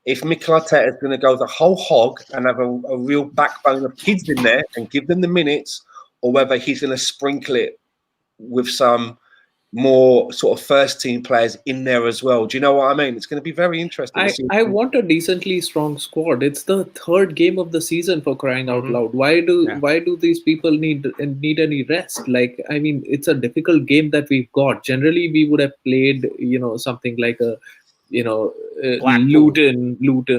if Mikel Arteta is going to go the whole hog and have a real backbone of kids in there and give them the minutes, or whether he's going to sprinkle it with some more sort of first team players in there as well. Do you know what I mean? It's going to be very interesting. I want a decently strong squad. It's the third game of the season, for crying out loud. Why do these people need any rest? Like, I mean, it's a difficult game that we've got. Generally, we would have played, something like Luton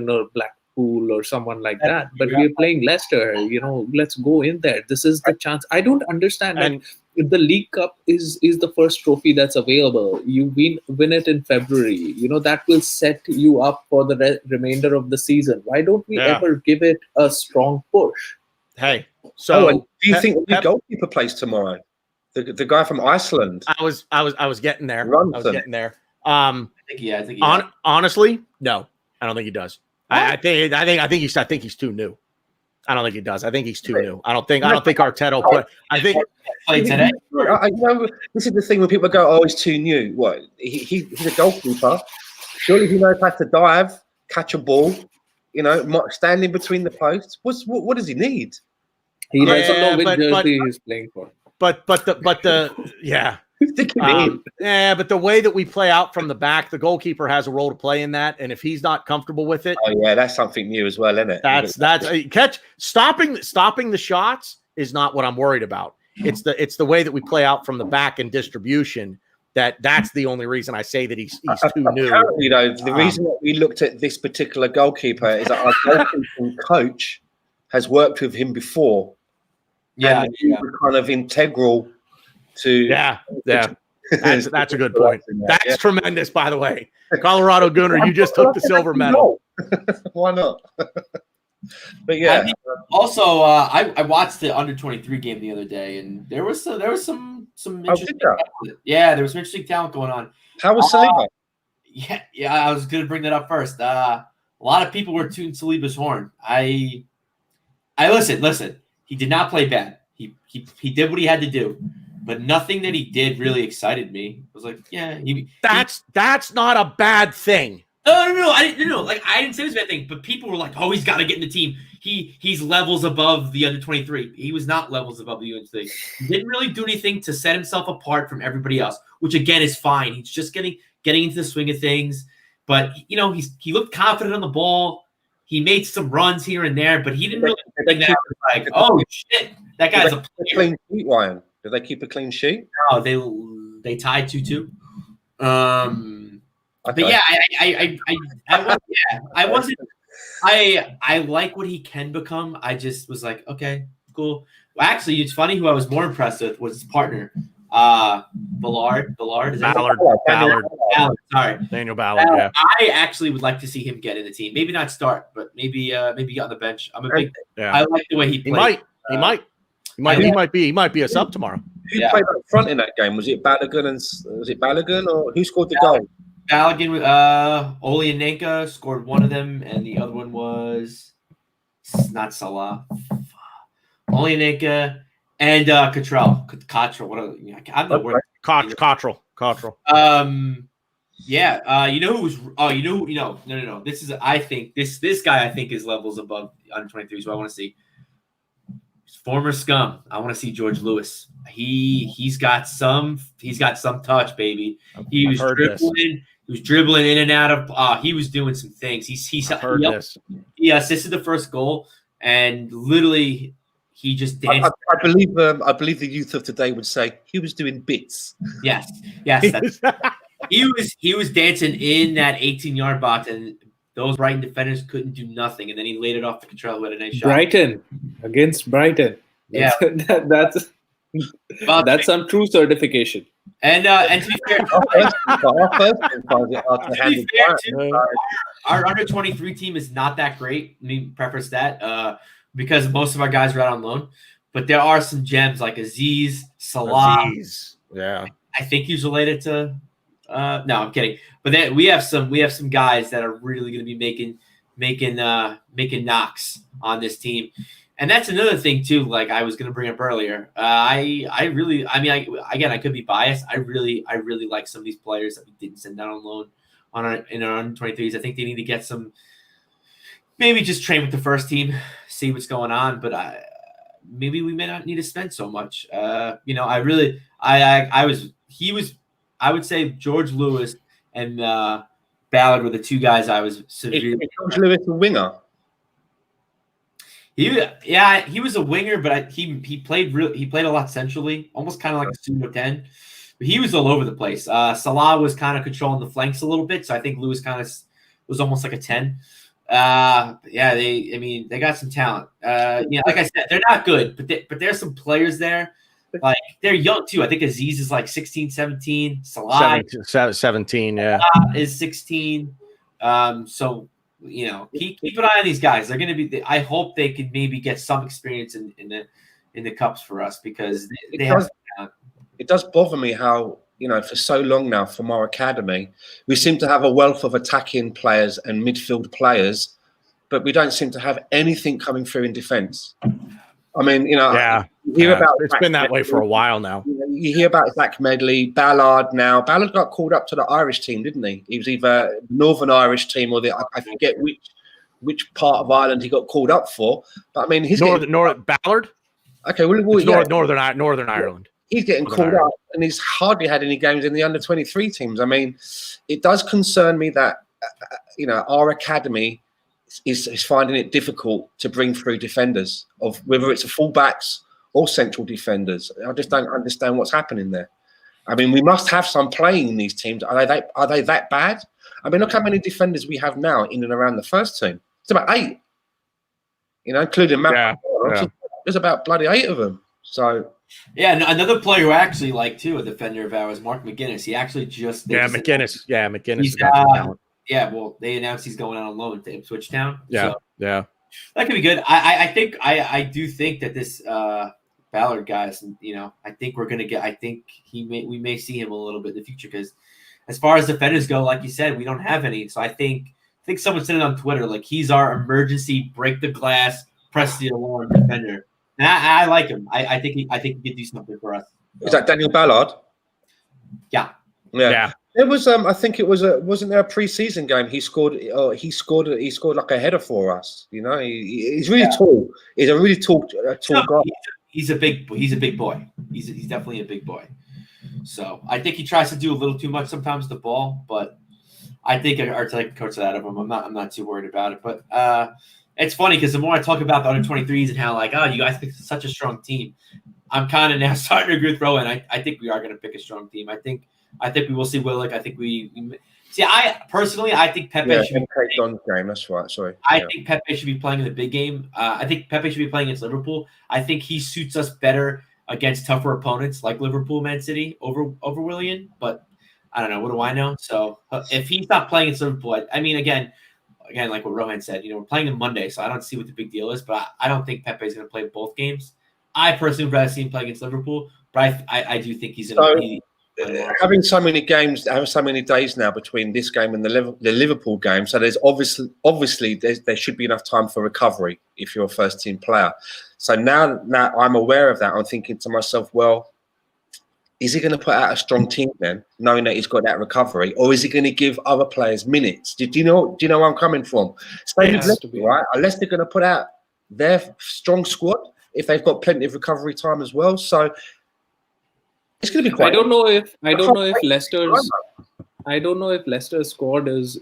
or Blackpool or someone like that. But we're playing Leicester. Let's go in there. This is the chance. I don't understand. If the League Cup is the first trophy that's available, you win it in February. That will set you up for the remainder of the season. Why don't we ever give it a strong push? Hey, so and do you think the Pep, goalkeeper plays tomorrow? The guy from Iceland. I was getting there. Runson. I was getting there. I think Honestly, no, I don't think he does. I think he's too new. I don't think he does. I think he's too new. I don't think Arteta will play. I think play today. This is the thing when people go, "Oh, he's too new." What? He's a goalkeeper. Surely he knows how to dive, catch a ball. Stand in between the posts. What does he need? He doesn't know which jersey he's playing for. But but the but the way that we play out from the back, the goalkeeper has a role to play in that, and if he's not comfortable with it, oh yeah, that's something new as well, isn't it? Stopping the shots is not what I'm worried about. It's the way that we play out from the back and distribution. That's the only reason I say that he's too new. Apparently, though, the reason that we looked at this particular goalkeeper is that our goalkeeping coach has worked with him before. Yeah, he was kind of integral to. Yeah. That's a good point. That's tremendous, by the way. Colorado Gooner, you just took the silver medal. Why not? But yeah. Also, I watched the under-23 game the other day, and there was some interesting talent. Yeah, there was some interesting talent going on. How was Saliba? Yeah, I was going to bring that up first. A lot of people were tooting Saliba's horn. I listen. He did not play bad. He did what he had to do, but nothing that he did really excited me. I was like, yeah, that's not a bad thing. No. I didn't say it was a bad thing, but people were like, oh, he's got to get in the team. He's levels above the under-23. He was not levels above the under-23. He didn't really do anything to set himself apart from everybody else, which again is fine. He's just getting into the swing of things. But he looked confident on the ball. He made some runs here and there, but he didn't really think that like, oh shit, that guy's a clean sheet, Ryan. Did they keep a clean sheet? No, they tied 2-2. But yeah, I wasn't. I like what he can become. I just was like, okay, cool. Well, actually, it's funny. Who I was more impressed with was his partner, Ballard. Ballard. Sorry, Daniel Ballard. Yeah. I actually would like to see him get in the team. Maybe not start, but maybe get on the bench. I'm a big. Yeah. I like the way he plays. He might be a sub tomorrow. Who played up front in that game? Was it Balogun or who scored the goal? Balogun, Oleanenka scored one of them, and the other one was not Salah. Oleanenka and Cottrell. I'm not worried. Cottrell. Yeah. You know who was? Oh, no. This is. I think this guy. I think is levels above under 23. So I want to see. Former scum. I want to see George Lewis. He's got some touch, baby. He was dribbling in and out of. He was doing some things. He assisted the first goal, and literally he just danced. I believe the youth of today would say he was doing bits. Yes. He was dancing in that 18-yard box, and those Brighton defenders couldn't do nothing. And then he laid it off to Cottrell, who had a nice shot. Against Brighton. Yeah, that's some true certification. And to be fair, our under-23 team is not that great. Let me preface that because most of our guys are out on loan. But there are some gems like Aziz, Salah. Yeah, I think he's related to. No, I'm kidding. But then we have some guys that are really going to be making knocks on this team, and that's another thing too. Like I was going to bring up earlier, I could be biased. I really like some of these players that we didn't send down on loan in our under-23s. I think they need to get some, maybe just train with the first team, see what's going on. But maybe we may not need to spend so much. I would say George Lewis and Ballard were the two guys I was severely. Is George Lewis a winger? He was a winger, but he played a lot centrally, almost kind of like a pseudo 10. But he was all over the place. Salah was kind of controlling the flanks a little bit, so I think Lewis kind of was almost like a 10. They got some talent. Like I said, they're not good, but there's some players there. Like they're young too. I think Aziz is like 16, 17. Salah 17, yeah. Is 16. So keep an eye on these guys. They're going to be. I hope they could maybe get some experience in the cups for us because it does bother me how for so long now from our academy we seem to have a wealth of attacking players and midfield players, but we don't seem to have anything coming through in defence. I mean, you hear about it's been that way for a while now. You hear about Zach Medley, Ballard now. Ballard got called up to the Irish team, didn't he? He was either Northern Irish team or I forget which part of Ireland he got called up for. But I mean, he's Ballard. Okay, Northern Ireland. He's getting called up, and he's hardly had any games in the under-23 teams. I mean, it does concern me that our academy is finding it difficult to bring through defenders, of whether it's fullbacks or central defenders. I just don't understand what's happening there. I mean, we must have some playing in these teams. Are they that bad? I mean, look how many defenders we have now in and around the first team. It's about 8. Including Matt. Yeah. There's about bloody 8 of them. So another player who I actually like too, a defender of ours, Mark McGuinness. He actually McGuinness. McGuinness. Well, they announced he's going on loan to Ipswich Town. Yeah, that could be good. I do think that this Ballard guys, I think we're gonna get. I think we may see him a little bit in the future because, as far as defenders go, like you said, we don't have any. So I think someone said it on Twitter, like he's our emergency break the glass, press the alarm defender. And I like him. I think he could do something for us. Is that Daniel Ballard? Yeah. It was. I think it was wasn't there a pre-season game? He scored like a header for us. He's really tall. He's a really tall guy. He's a big boy. He's definitely a big boy. So I think he tries to do a little too much sometimes with the ball, but I think our coach that of him. I'm not too worried about it. But it's funny because the more I talk about the under-23s and how you guys pick such a strong team, I'm kind of now starting to agree with Rohan. I think we are going to pick a strong team. I think we will see Willock. I think we see. I think Pepe should be playing game. That's right. Sorry. I think Pepe should be playing in the big game. I think Pepe should be playing against Liverpool. I think he suits us better against tougher opponents like Liverpool, Man City over Willian. But I don't know. What do I know? So if he's not playing against Liverpool, I mean, again, like what Rohan said, we're playing on Monday, so I don't see what the big deal is. But I don't think Pepe is going to play both games. I personally would rather see him play against Liverpool, but I do think he's going to be. Having so many games, having so many days now between this game and the Liverpool game, so there's obviously there should be enough time for recovery if you're a first team player. So now I'm aware of that. I'm thinking to myself, well, is he going to put out a strong team then, knowing that he's got that recovery, or is he going to give other players minutes? Do you know where I'm coming from? Same with Leicester, right? Unless they're going to put out their strong squad if they've got plenty of recovery time as well. So it's going to be quite. I don't know if Leicester's squad is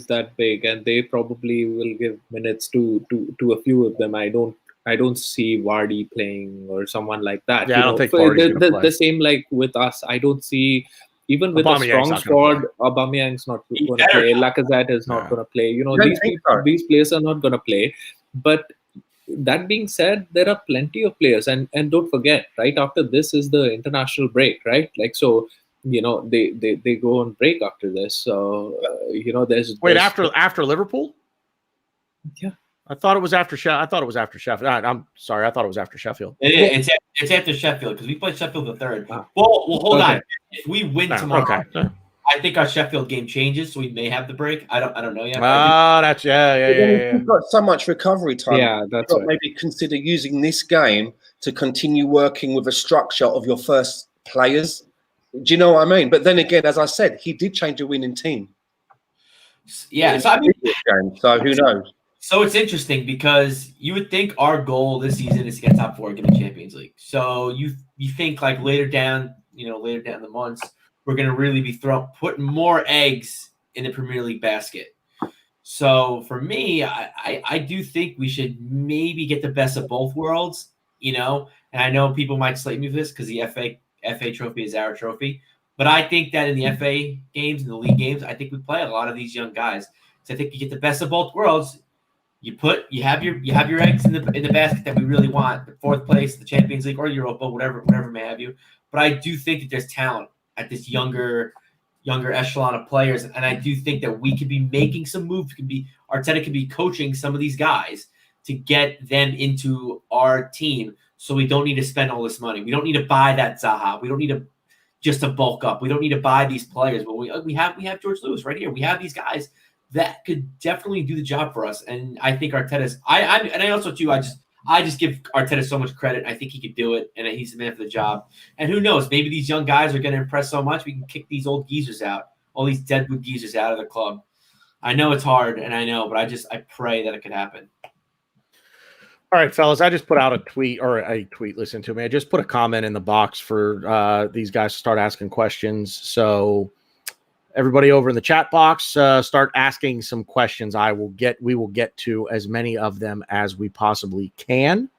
that big, and they probably will give minutes to a few of them. I don't see Vardy playing or someone like that. Yeah, I don't think Vardy's going to play. The same like with us. I don't see, even with a strong squad, Aubameyang's not going to play. Lacazette is not going to play. These players are not going to play. But that being said, there are plenty of players, and don't forget, right after this is the international break, right? They go on break after this. So there's after Liverpool. Yeah. I thought it was after Sheffield. I'm sorry. I thought it was after Sheffield. It's after Sheffield because we play Sheffield the 3rd. Well, hold on. If we win tomorrow, I think our Sheffield game changes, so we may have the break. I don't know yet. That's We've got so much recovery time. Yeah, that's right. Maybe consider using this game to continue working with a structure of your first players. Do you know what I mean? But then again, as I said, he did change a winning team. Yeah, so who knows? So it's interesting because you would think our goal this season is to get top 4 in the Champions League. So you think like later down the months, we're going to really be putting more eggs in the Premier League basket. So for me, I do think we should maybe get the best of both worlds, and I know people might slate me for this because the FA trophy is our trophy. But I think that in the FA games and the league games, I think we play a lot of these young guys. So I think you get the best of both worlds. You have your eggs in the basket that we really want, the 4th place, the Champions League or Europa, whatever may have you. But I do think that there's talent at this younger younger echelon of players. And I do think that we could be making some moves. Arteta could be coaching some of these guys to get them into our team, so we don't need to spend all this money. We don't need to buy that Zaha. We don't need to bulk up. We don't need to buy these players. But we have George Lewis right here. We have these guys that could definitely do the job for us. And I think Arteta's. I also too. I just give Arteta so much credit. I think he could do it, and he's the man for the job. And who knows? Maybe these young guys are going to impress so much we can kick these old geezers out, all these deadwood geezers out of the club. I know it's hard, and I know, but I pray that it could happen. All right, fellas, I just put out a tweet. Listen to me. I just put a comment in the box for these guys to start asking questions. So everybody over in the chat box, start asking some questions. We will get to as many of them as we possibly can.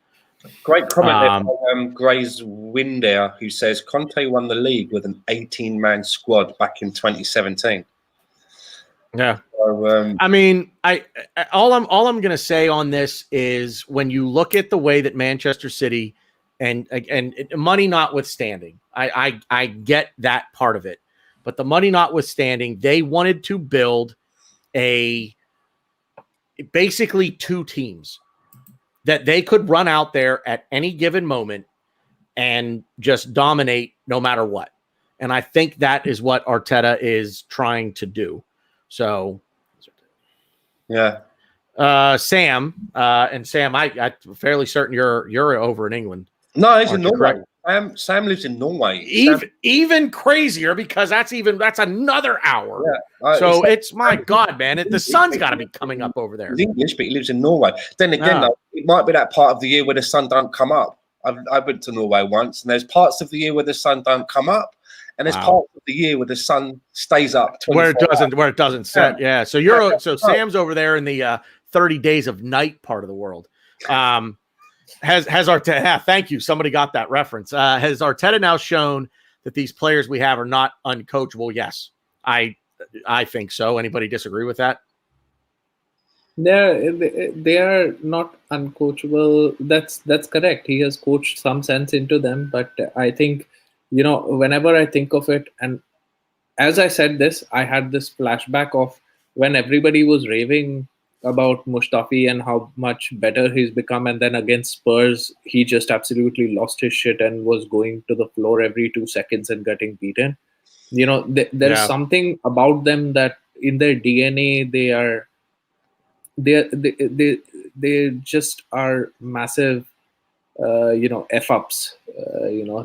Great comment there from Gray's Winder, who says Conte won the league with an 18-man squad back in 2017. Yeah. So, I mean, all I'm going to say on this is when you look at the way that Manchester City and money notwithstanding, I get that part of it, but the money notwithstanding, they wanted to build basically two teams that they could run out there at any given moment and just dominate no matter what. And I think that is what Arteta is trying to do. So, yeah. Sam, I'm fairly certain you're over in England. No, he's in Norway. Sam lives in Norway. Even crazier, because that's another hour. Yeah. So it's my God, man. The sun's got to be coming up over there. He's English, but he lives in Norway. Then again, though, it might be that part of the year where the sun don't come up. I went to Norway once, and there's parts of the year where the sun don't come up. And there's parts of the year where the sun stays up where it doesn't set. Yeah. So Sam's over there in the 30 days of night part of the world. Has Arteta? Thank you. Somebody got that reference. Has Arteta now shown that these players we have are not uncoachable? Yes, I think so. Anybody disagree with that? They are not uncoachable. That's correct. He has coached some sense into them, but I think, whenever I think of it, and as I said this, I had this flashback of when everybody was raving about Mustafi and how much better he's become, and then against Spurs, he just absolutely lost his shit and was going to the floor every 2 seconds and getting beaten. There's something about them that in their DNA, they just are massive F-ups.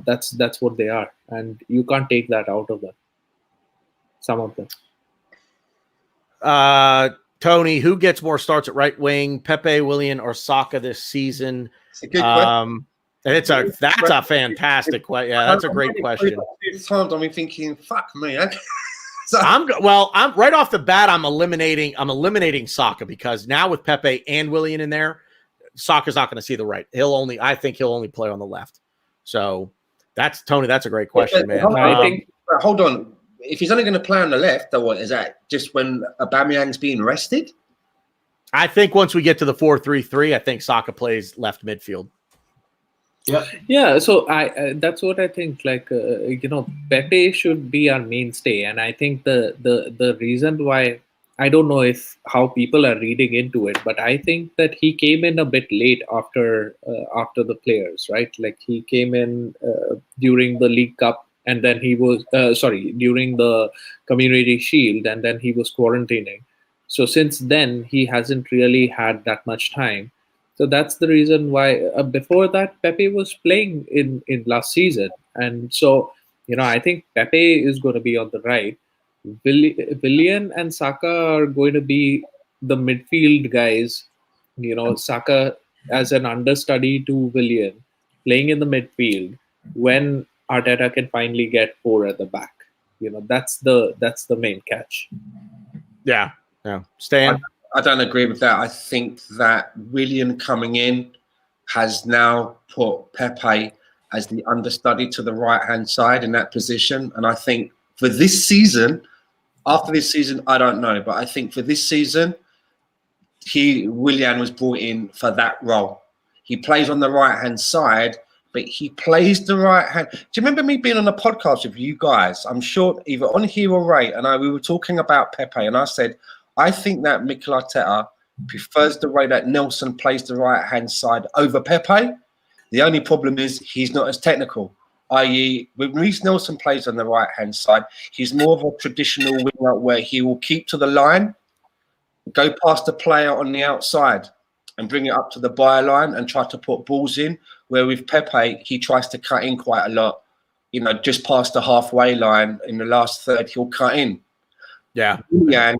That's what they are, and you can't take that out of them. Some of them. Tony, who gets more starts at right wing, Pepe, Willian, or Saka this season? It's a good question. That's a fantastic question. Yeah, that's a great question. Times I'm thinking, fuck me. I'm right off the bat. I'm eliminating Saka, because now with Pepe and Willian in there, Saka's not going to see the right. I think he'll only play on the left. So that's Tony. That's a great question, man. Hold on. If he's only going to play on the left, or what is that? Just when Aubameyang's being rested? I think once we get to the 4-3-3, I think Saka plays left midfield. Yeah. So that's what I think. Pepe should be our mainstay, and I think the reason why, I don't know how people are reading into it, but I think that he came in a bit late after the players, right? Like he came in during the League Cup, and then he was during the Community Shield, and then he was quarantining. So since then, he hasn't really had that much time. So that's the reason why before that, Pepe was playing in last season. And so, I think Pepe is going to be on the right. Willian and Saka are going to be the midfield guys. Saka as an understudy to Willian, playing in the midfield when Arteta can finally get 4 at the back. That's the main catch. Yeah. Stan? I don't agree with that. I think that Willian coming in has now put Pepe as the understudy to the right-hand side in that position. And I think for this season, after this season, I don't know. But I think for this season, Willian was brought in for that role. He plays on the right-hand side, but he plays the right hand. Do you remember me being on a podcast with you guys? I'm sure either on here or Ray, and we were talking about Pepe, and I said, I think that Mikel Arteta prefers the way that Nelson plays the right hand side over Pepe. The only problem is he's not as technical. I.e., when Reece Nelson plays on the right hand side, he's more of a traditional winger where he will keep to the line, go past the player on the outside and bring it up to the byline and try to put balls in. Where with Pepe, he tries to cut in quite a lot. You know, just past the halfway line in the last third, he'll cut in. Yeah. Willian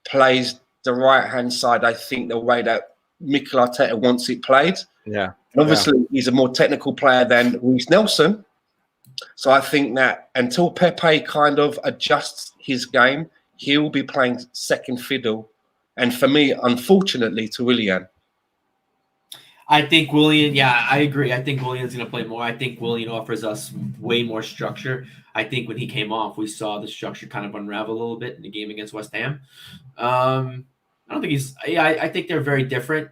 plays the right-hand side, I think, the way that Mikel Arteta wants it played. Yeah. And obviously, he's a more technical player than Reece Nelson. So I think that until Pepe kind of adjusts his game, he'll be playing second fiddle. And for me, unfortunately, to Willian. I think Willian, yeah, I agree. I think Willian's going to play more. I think Willian offers us way more structure. I think when he came off, we saw the structure kind of unravel a little bit in the game against West Ham. I don't think he's – yeah, I think they're very different,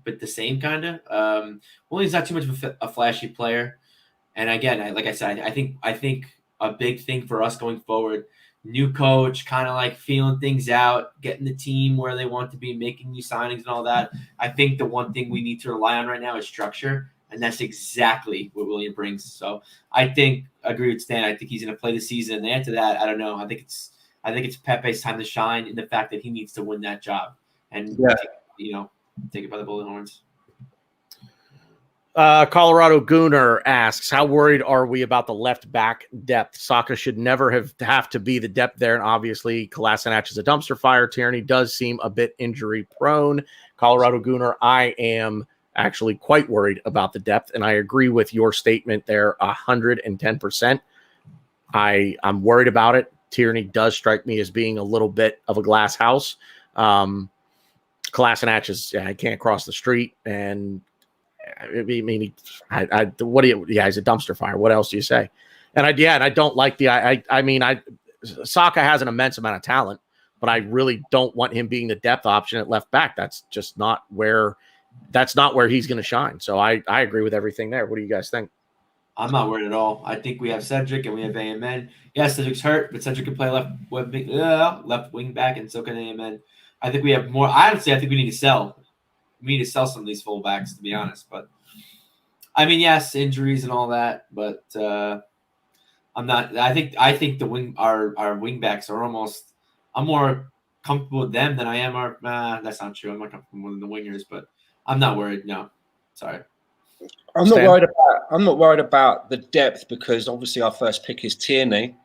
but the same kind of. Willian's not too much of a flashy player. And again, like I said, I think a big thing for us going forward, new coach, kind of like feeling things out, getting the team where they want to be, making new signings and all that. I think the one thing we need to rely on right now is structure, and that's exactly what Willian brings. So I agree with Stan. I think he's going to play the season, and after that, I don't know. I think it's Pepe's time to shine in the fact that he needs to win that job and take it by the bullet horns. Colorado Gooner asks, how worried are we about the left back depth? Saka should never have to be the depth there. And obviously, Kolasinac is a dumpster fire. Tierney does seem a bit injury prone. Colorado Gooner, I am actually quite worried about the depth. And I agree with your statement there 110%. I'm worried about it. Tierney does strike me as being a little bit of a glass house. Kolasinac is, he can't cross the street. And I mean, he's a dumpster fire. What else do you say? And I don't like Saka has an immense amount of talent, but I really don't want him being the depth option at left back. That's just not where he's going to shine. So I agree with everything there. What do you guys think? I'm not worried at all. I think we have Cedric and we have AMN. Yes, Cedric's hurt, but Cedric can play left wing back, and so can AMN. I think we have more. Honestly, I think we need to sell. We need to sell some of these fullbacks, to be honest. But I mean, yes, injuries and all that, but I'm not. I think our wing backs are almost. I'm more comfortable with them than I am our. That's not true. I'm not comfortable with the wingers, but I'm not worried. No, sorry. I'm not worried about the depth because obviously our first pick is Tierney.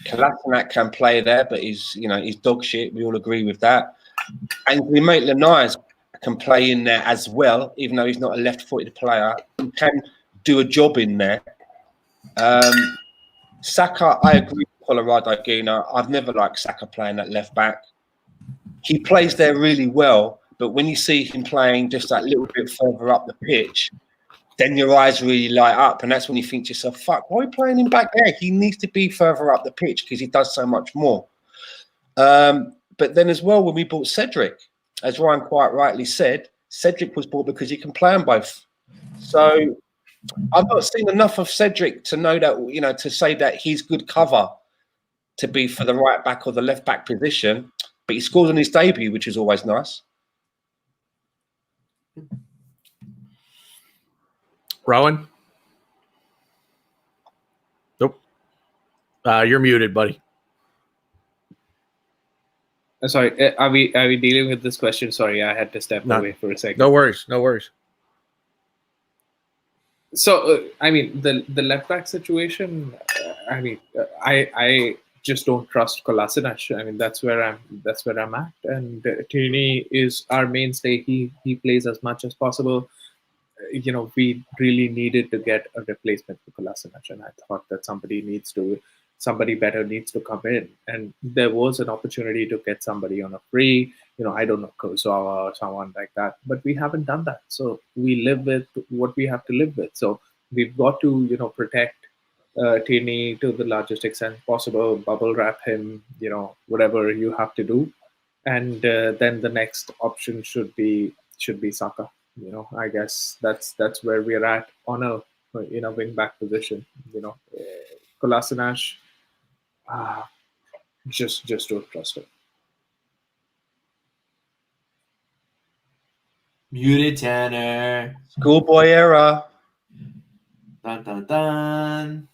Kolasinac can play there, but he's dog shit. We all agree with that. And we make Leno can play in there as well, even though he's not a left-footed player. He can do a job in there. Saka, I agree with Colorado Gooner. I've never liked Saka playing at left back. He plays there really well, but when you see him playing just that little bit further up the pitch, then your eyes really light up, and that's when you think to yourself, fuck, why are we playing him back there? He needs to be further up the pitch because he does so much more. But then as well, when we bought Cedric, as Ryan quite rightly said, Cedric was bought because he can play on both. So I've not seen enough of Cedric to know that, to say that he's good cover to be for the right back or the left back position, but he scores on his debut, which is always nice. Rohan? Nope. You're muted, buddy. Sorry, are we dealing with this question? Sorry, I had to step away for a second. No worries. So, the left back situation. I just don't trust Kolasinac. That's where I'm at. And Tierney is our mainstay. He plays as much as possible. We really needed to get a replacement for Kolasinac, and I thought that somebody better needs to come in. And there was an opportunity to get somebody on a free, I don't know, Kurzawa or someone like that. But we haven't done that. So we live with what we have to live with. So we've got to, protect Tierney to the largest extent possible, bubble wrap him, whatever you have to do. And then the next option should be Saka. I guess that's where we're at on a in a wing back position. Kolasinac, just don't trust him. Muted Tannor. Schoolboy era. Dun dun dun.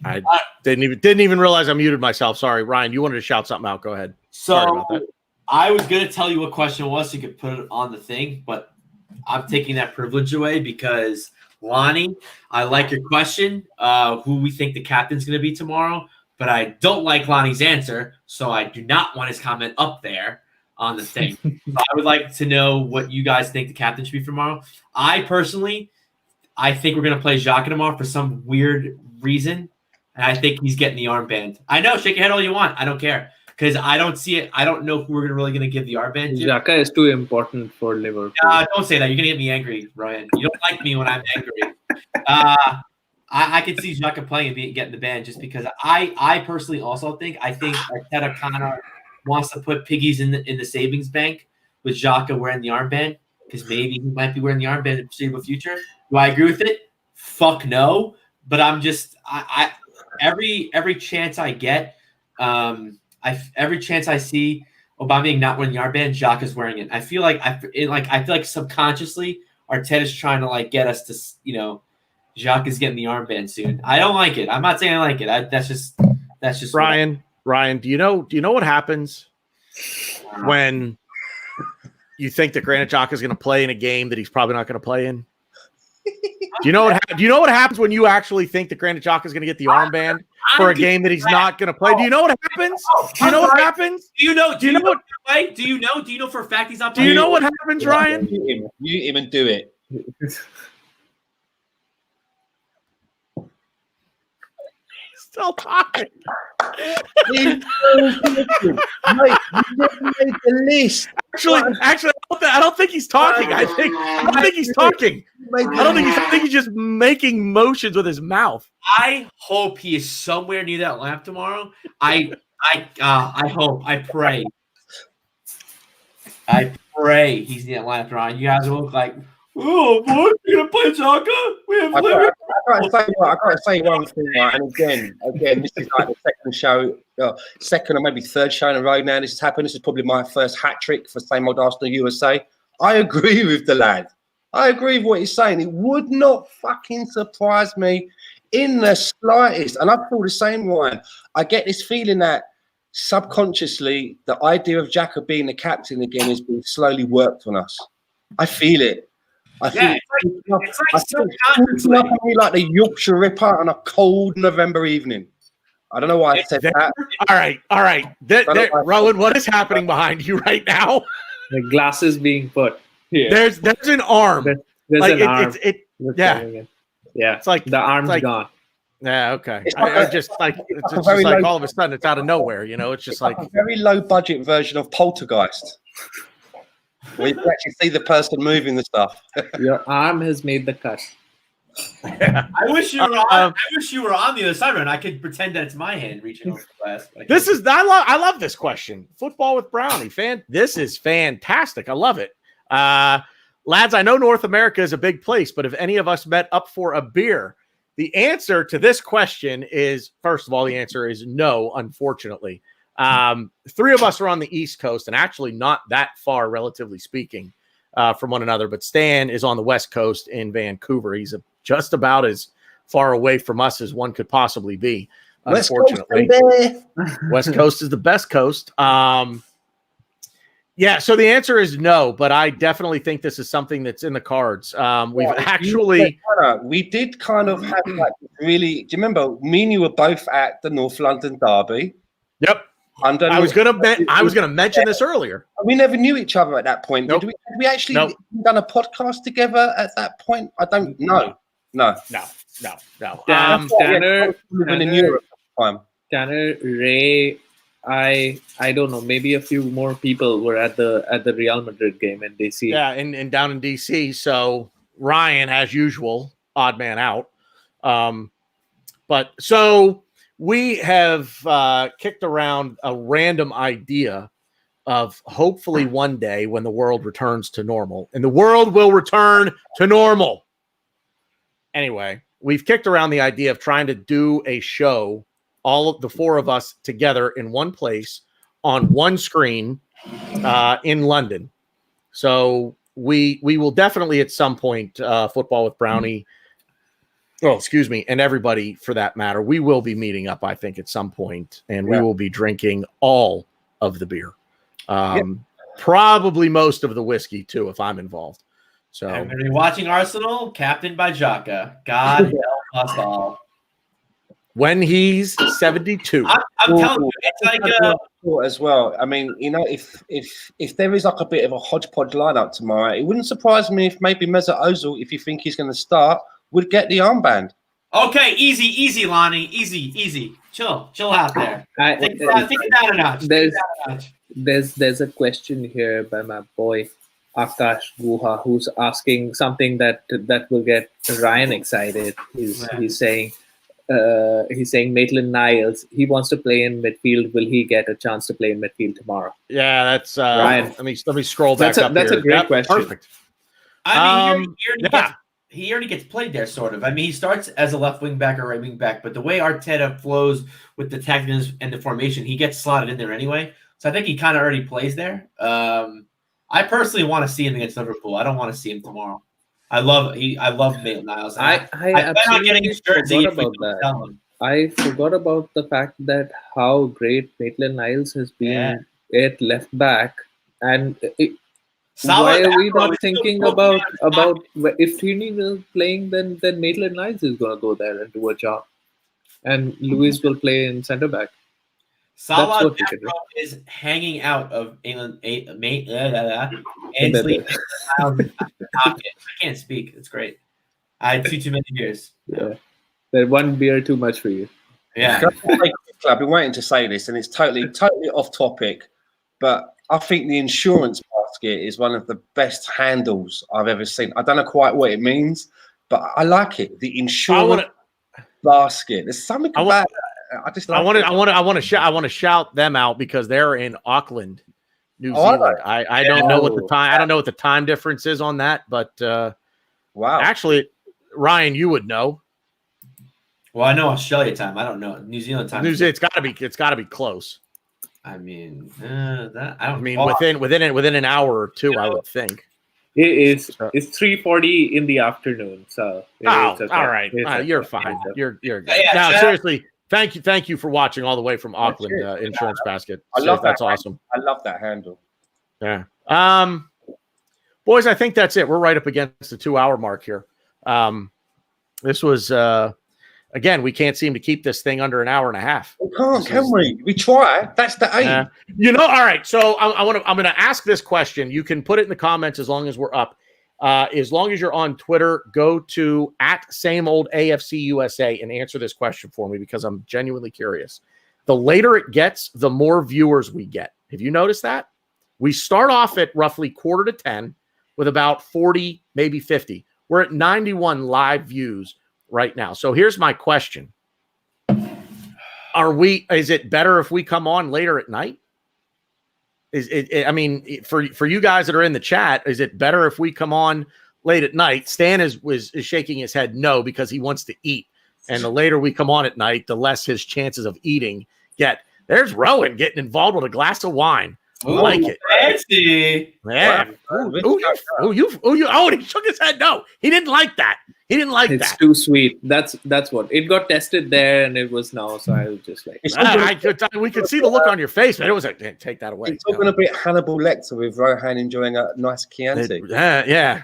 I didn't even realize I muted myself. Sorry, Ryan. You wanted to shout something out. Go ahead. Sorry about that. I was gonna tell you what question it was so you could put it on the thing, but I'm taking that privilege away because Lonnie, I like your question, who we think the captain's gonna be tomorrow, but I don't like Lonnie's answer, so I do not want his comment up there on the thing. So I would like to know what you guys think the captain should be for tomorrow. I personally think we're gonna play Xhaka tomorrow for some weird reason. And I think he's getting the armband. I know, shake your head all you want. I don't care. Because I don't see it. I don't know who we're really going to give the armband to. Xhaka is too important for Liverpool. Don't say that. You're going to get me angry, Rohan. You don't like me when I'm angry. I can see Xhaka playing and getting the band just because I personally also think Arteta kind of wants to put piggies in the savings bank with Xhaka wearing the armband because maybe he might be wearing the armband in the foreseeable future. Do I agree with it? Fuck no. But I'm just every chance I get, every chance I see Aubameyang not wearing the armband, Xhaka's wearing it. I feel like subconsciously Arteta's trying to get us to, Xhaka's getting the armband soon. I don't like it. I'm not saying I like it. That's just Ryan. Do you know what happens when you think that Granit Xhaka is going to play in a game that he's probably not going to play in? Do you know what happens when you actually think that Granit Xhaka is going to get the armband for a game that he's not going to play? Do you know what happens? Do you know what happens? Do you know for a fact he's not Do playing? you know what happens, Ryan? Mute him and do it. Still talking. Mate, you never made the list. Actually, I don't think he's talking. I don't think he's talking. I think he's just making motions with his mouth. I hope he is somewhere near that lamp tomorrow. I hope. I pray. I pray he's near that lamp tomorrow. You guys will look like, oh boy, you're gonna play Xhaka? We have I gotta say one thing, right? And again, this is like the second or maybe third show in a row now. This has happened. This is probably my first hat trick for same old Arsenal USA. I agree with the lad. I agree with what he's saying. It would not fucking surprise me in the slightest. And I feel the same way. I get this feeling that subconsciously the idea of Xhaka being the captain again is being slowly worked on us. I feel it. I feel like the Yorkshire Ripper on a cold November evening. I don't know why I said that. All right. Rowan, what is happening behind you right now? The glasses being put here. There's an arm. There's like an arm. Yeah. It's like the arm's gone. Yeah. Okay. It's just like all of a sudden it's out of nowhere. It's just like a very low budget version of Poltergeist. Where you can actually see the person moving the stuff. Your arm has made the cut. Yeah. I wish you were on. I wish you were on the other side, and I could pretend that it's my hand reaching over the glass. I love this question. Football with Brownie, this is fantastic. I love it, lads. I know North America is a big place, but if any of us met up for a beer, the answer to this question is, first of all, the answer is no. Unfortunately, three of us are on the East Coast, and actually not that far, relatively speaking, from one another. But Stan is on the West Coast in Vancouver. He's just about as far away from us as one could possibly be. Unfortunately, West Coast is the best coast. Yeah. So the answer is no, but I definitely think this is something that's in the cards. We did kind of have really. Do you remember? Me and you were both at the North London Derby. Yep. I was gonna mention this earlier. We never knew each other at that point. Nope. Did we actually done a podcast together at that point? I don't know. No. Tannor, living in Europe at the time. Tannor, Ray, I don't know. Maybe a few more people were at the Real Madrid game in DC. Yeah, and down in DC. So Ryan, as usual, odd man out. But so we have kicked around a random idea of hopefully one day when the world returns to normal, and the world will return to normal. anyway, we've kicked around the idea of trying to do a show, all of the four of us together in one place on one screen in London. So we will definitely at some point, Football with Brownie, and everybody for that matter, we will be meeting up, I think, at some point, and we will be drinking all of the beer. Probably most of the whiskey too, if I'm involved. So I'm going to be watching Arsenal, captained by Xhaka. God help us all. When he's 72. I'm telling you, it's like as well. I mean, if there is like a bit of a hodgepodge lineup tomorrow, it wouldn't surprise me if maybe Mesut Ozil, if you think he's going to start, would get the armband. Okay, easy, Lonnie. Easy. Chill out there. Take it down a notch. There's a question here by my boy Akash Guha, who's asking something that will get Ryan excited. He's saying Maitland-Niles, he wants to play in midfield. Will he get a chance to play in midfield tomorrow? Yeah, that's Ryan. Let me scroll back up. That's here. a great question. Perfect. I mean, he already gets played there, sort of. I mean, he starts as a left wing back or right wing back, but the way Arteta flows with the tactics and the formation, he gets slotted in there anyway. So I think he kind of already plays there. I personally want to see him against Liverpool. I don't want to see him tomorrow. I love Maitland-Niles. I absolutely forgot about that. I forgot about the fact that how great Maitland-Niles has been at left back, and why are we not thinking about if Tierney is playing, then Maitland-Niles is going to go there and do a job, and Luis will play in centre back. Salah is hanging out of England. Ainsley. I can't speak. It's great. I had too many beers. Yeah, that one beer too much for you. Yeah. I've been waiting to say this, and it's totally off topic, but I think the insurance basket is one of the best handles I've ever seen. I don't know quite what it means, but I like it. The insurance basket. There's something about it. I want to shout them out because they're in Auckland, New Zealand. I don't know what the time. I don't know what the time difference is on that, but wow. Actually, Ryan, you would know. Well, I know Australia time. I don't know New Zealand time. It's got to be close. I mean, within an hour or two, I would think. It's 3:40 in the afternoon. So all right, you're fine. You're good. Now, seriously. Thank you for watching all the way from Auckland, Insurance Basket. I love that's awesome. I love that handle. Yeah. Boys, I think that's it. We're right up against the 2-hour mark here. This was again, we can't seem to keep this thing under an hour and a half. We can't, can we? We try. That's the aim. All right. So I'm going to ask this question. You can put it in the comments as long as we're up. As long as you're on Twitter, go to @SameOldAFCUSA and answer this question for me because I'm genuinely curious. The later it gets, the more viewers we get. Have you noticed that? We start off at roughly 9:45 with about 40, maybe 50. We're at 91 live views right now. So here's my question. Is it better if we come on later at night? For you guys that are in the chat, is it better if we come on late at night? Stan is shaking his head no because he wants to eat. And the later we come on at night, the less his chances of eating get. There's Rohan getting involved with a glass of wine. Ooh, I like it. Fancy. Yeah. He shook his head no. He didn't like that. It's too sweet. That's what it got tested there, and it was no. So I was just like, we could see the look on your face, but it was like, take that away. It's talking a bit Hannibal Lecter with Rohan enjoying a nice Chianti. Yeah.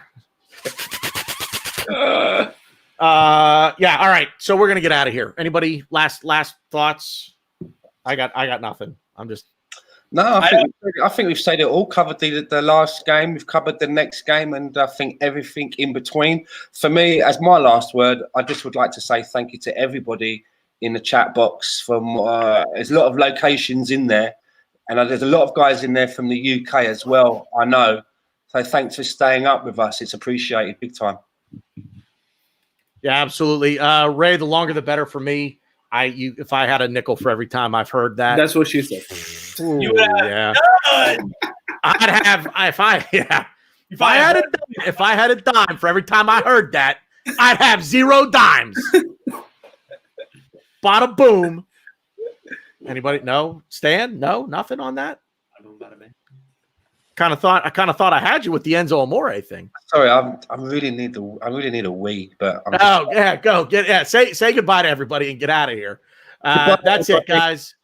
All right. So we're gonna get out of here. Anybody last thoughts? I got nothing. I'm just. No, I think we've said it all. Covered the last game. We've covered the next game, and I think everything in between. For me, as my last word, I just would like to say thank you to everybody in the chat box. There's a lot of locations in there, and there's a lot of guys in there from the UK as well. I know. So thanks for staying up with us. It's appreciated big time. Yeah, absolutely. Ray, the longer the better for me. If I had a nickel for every time I've heard that. That's what she said. Ooh, yeah. I'd have if I had a dime for every time I heard that, I'd have 0 dimes. Bada boom. Anybody? No? Stan? No? Nothing on that? I don't know about it, man. I kind of thought I had you with the Enzo Amore thing. Sorry, I really need a wee, but Say goodbye to everybody and get out of here. That's it, guys.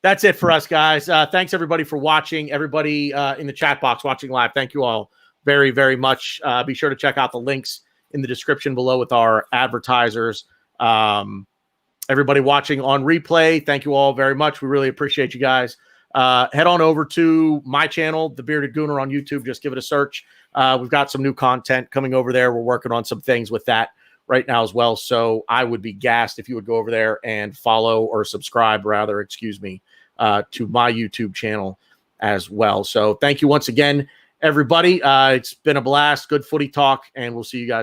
That's it for us, guys. Thanks everybody for watching. Everybody in the chat box watching live, thank you all very, very much. Be sure to check out the links in the description below with our advertisers. Everybody watching on replay, thank you all very much. We really appreciate you guys. Head on over to my channel, The Bearded Gooner on YouTube. Just give it a search. We've got some new content coming over there. We're working on some things with that right now as well. So I would be gassed if you would go over there and follow or subscribe, rather, excuse me, to my YouTube channel as well. So thank you once again, everybody. It's been a blast. Good footy talk, and we'll see you guys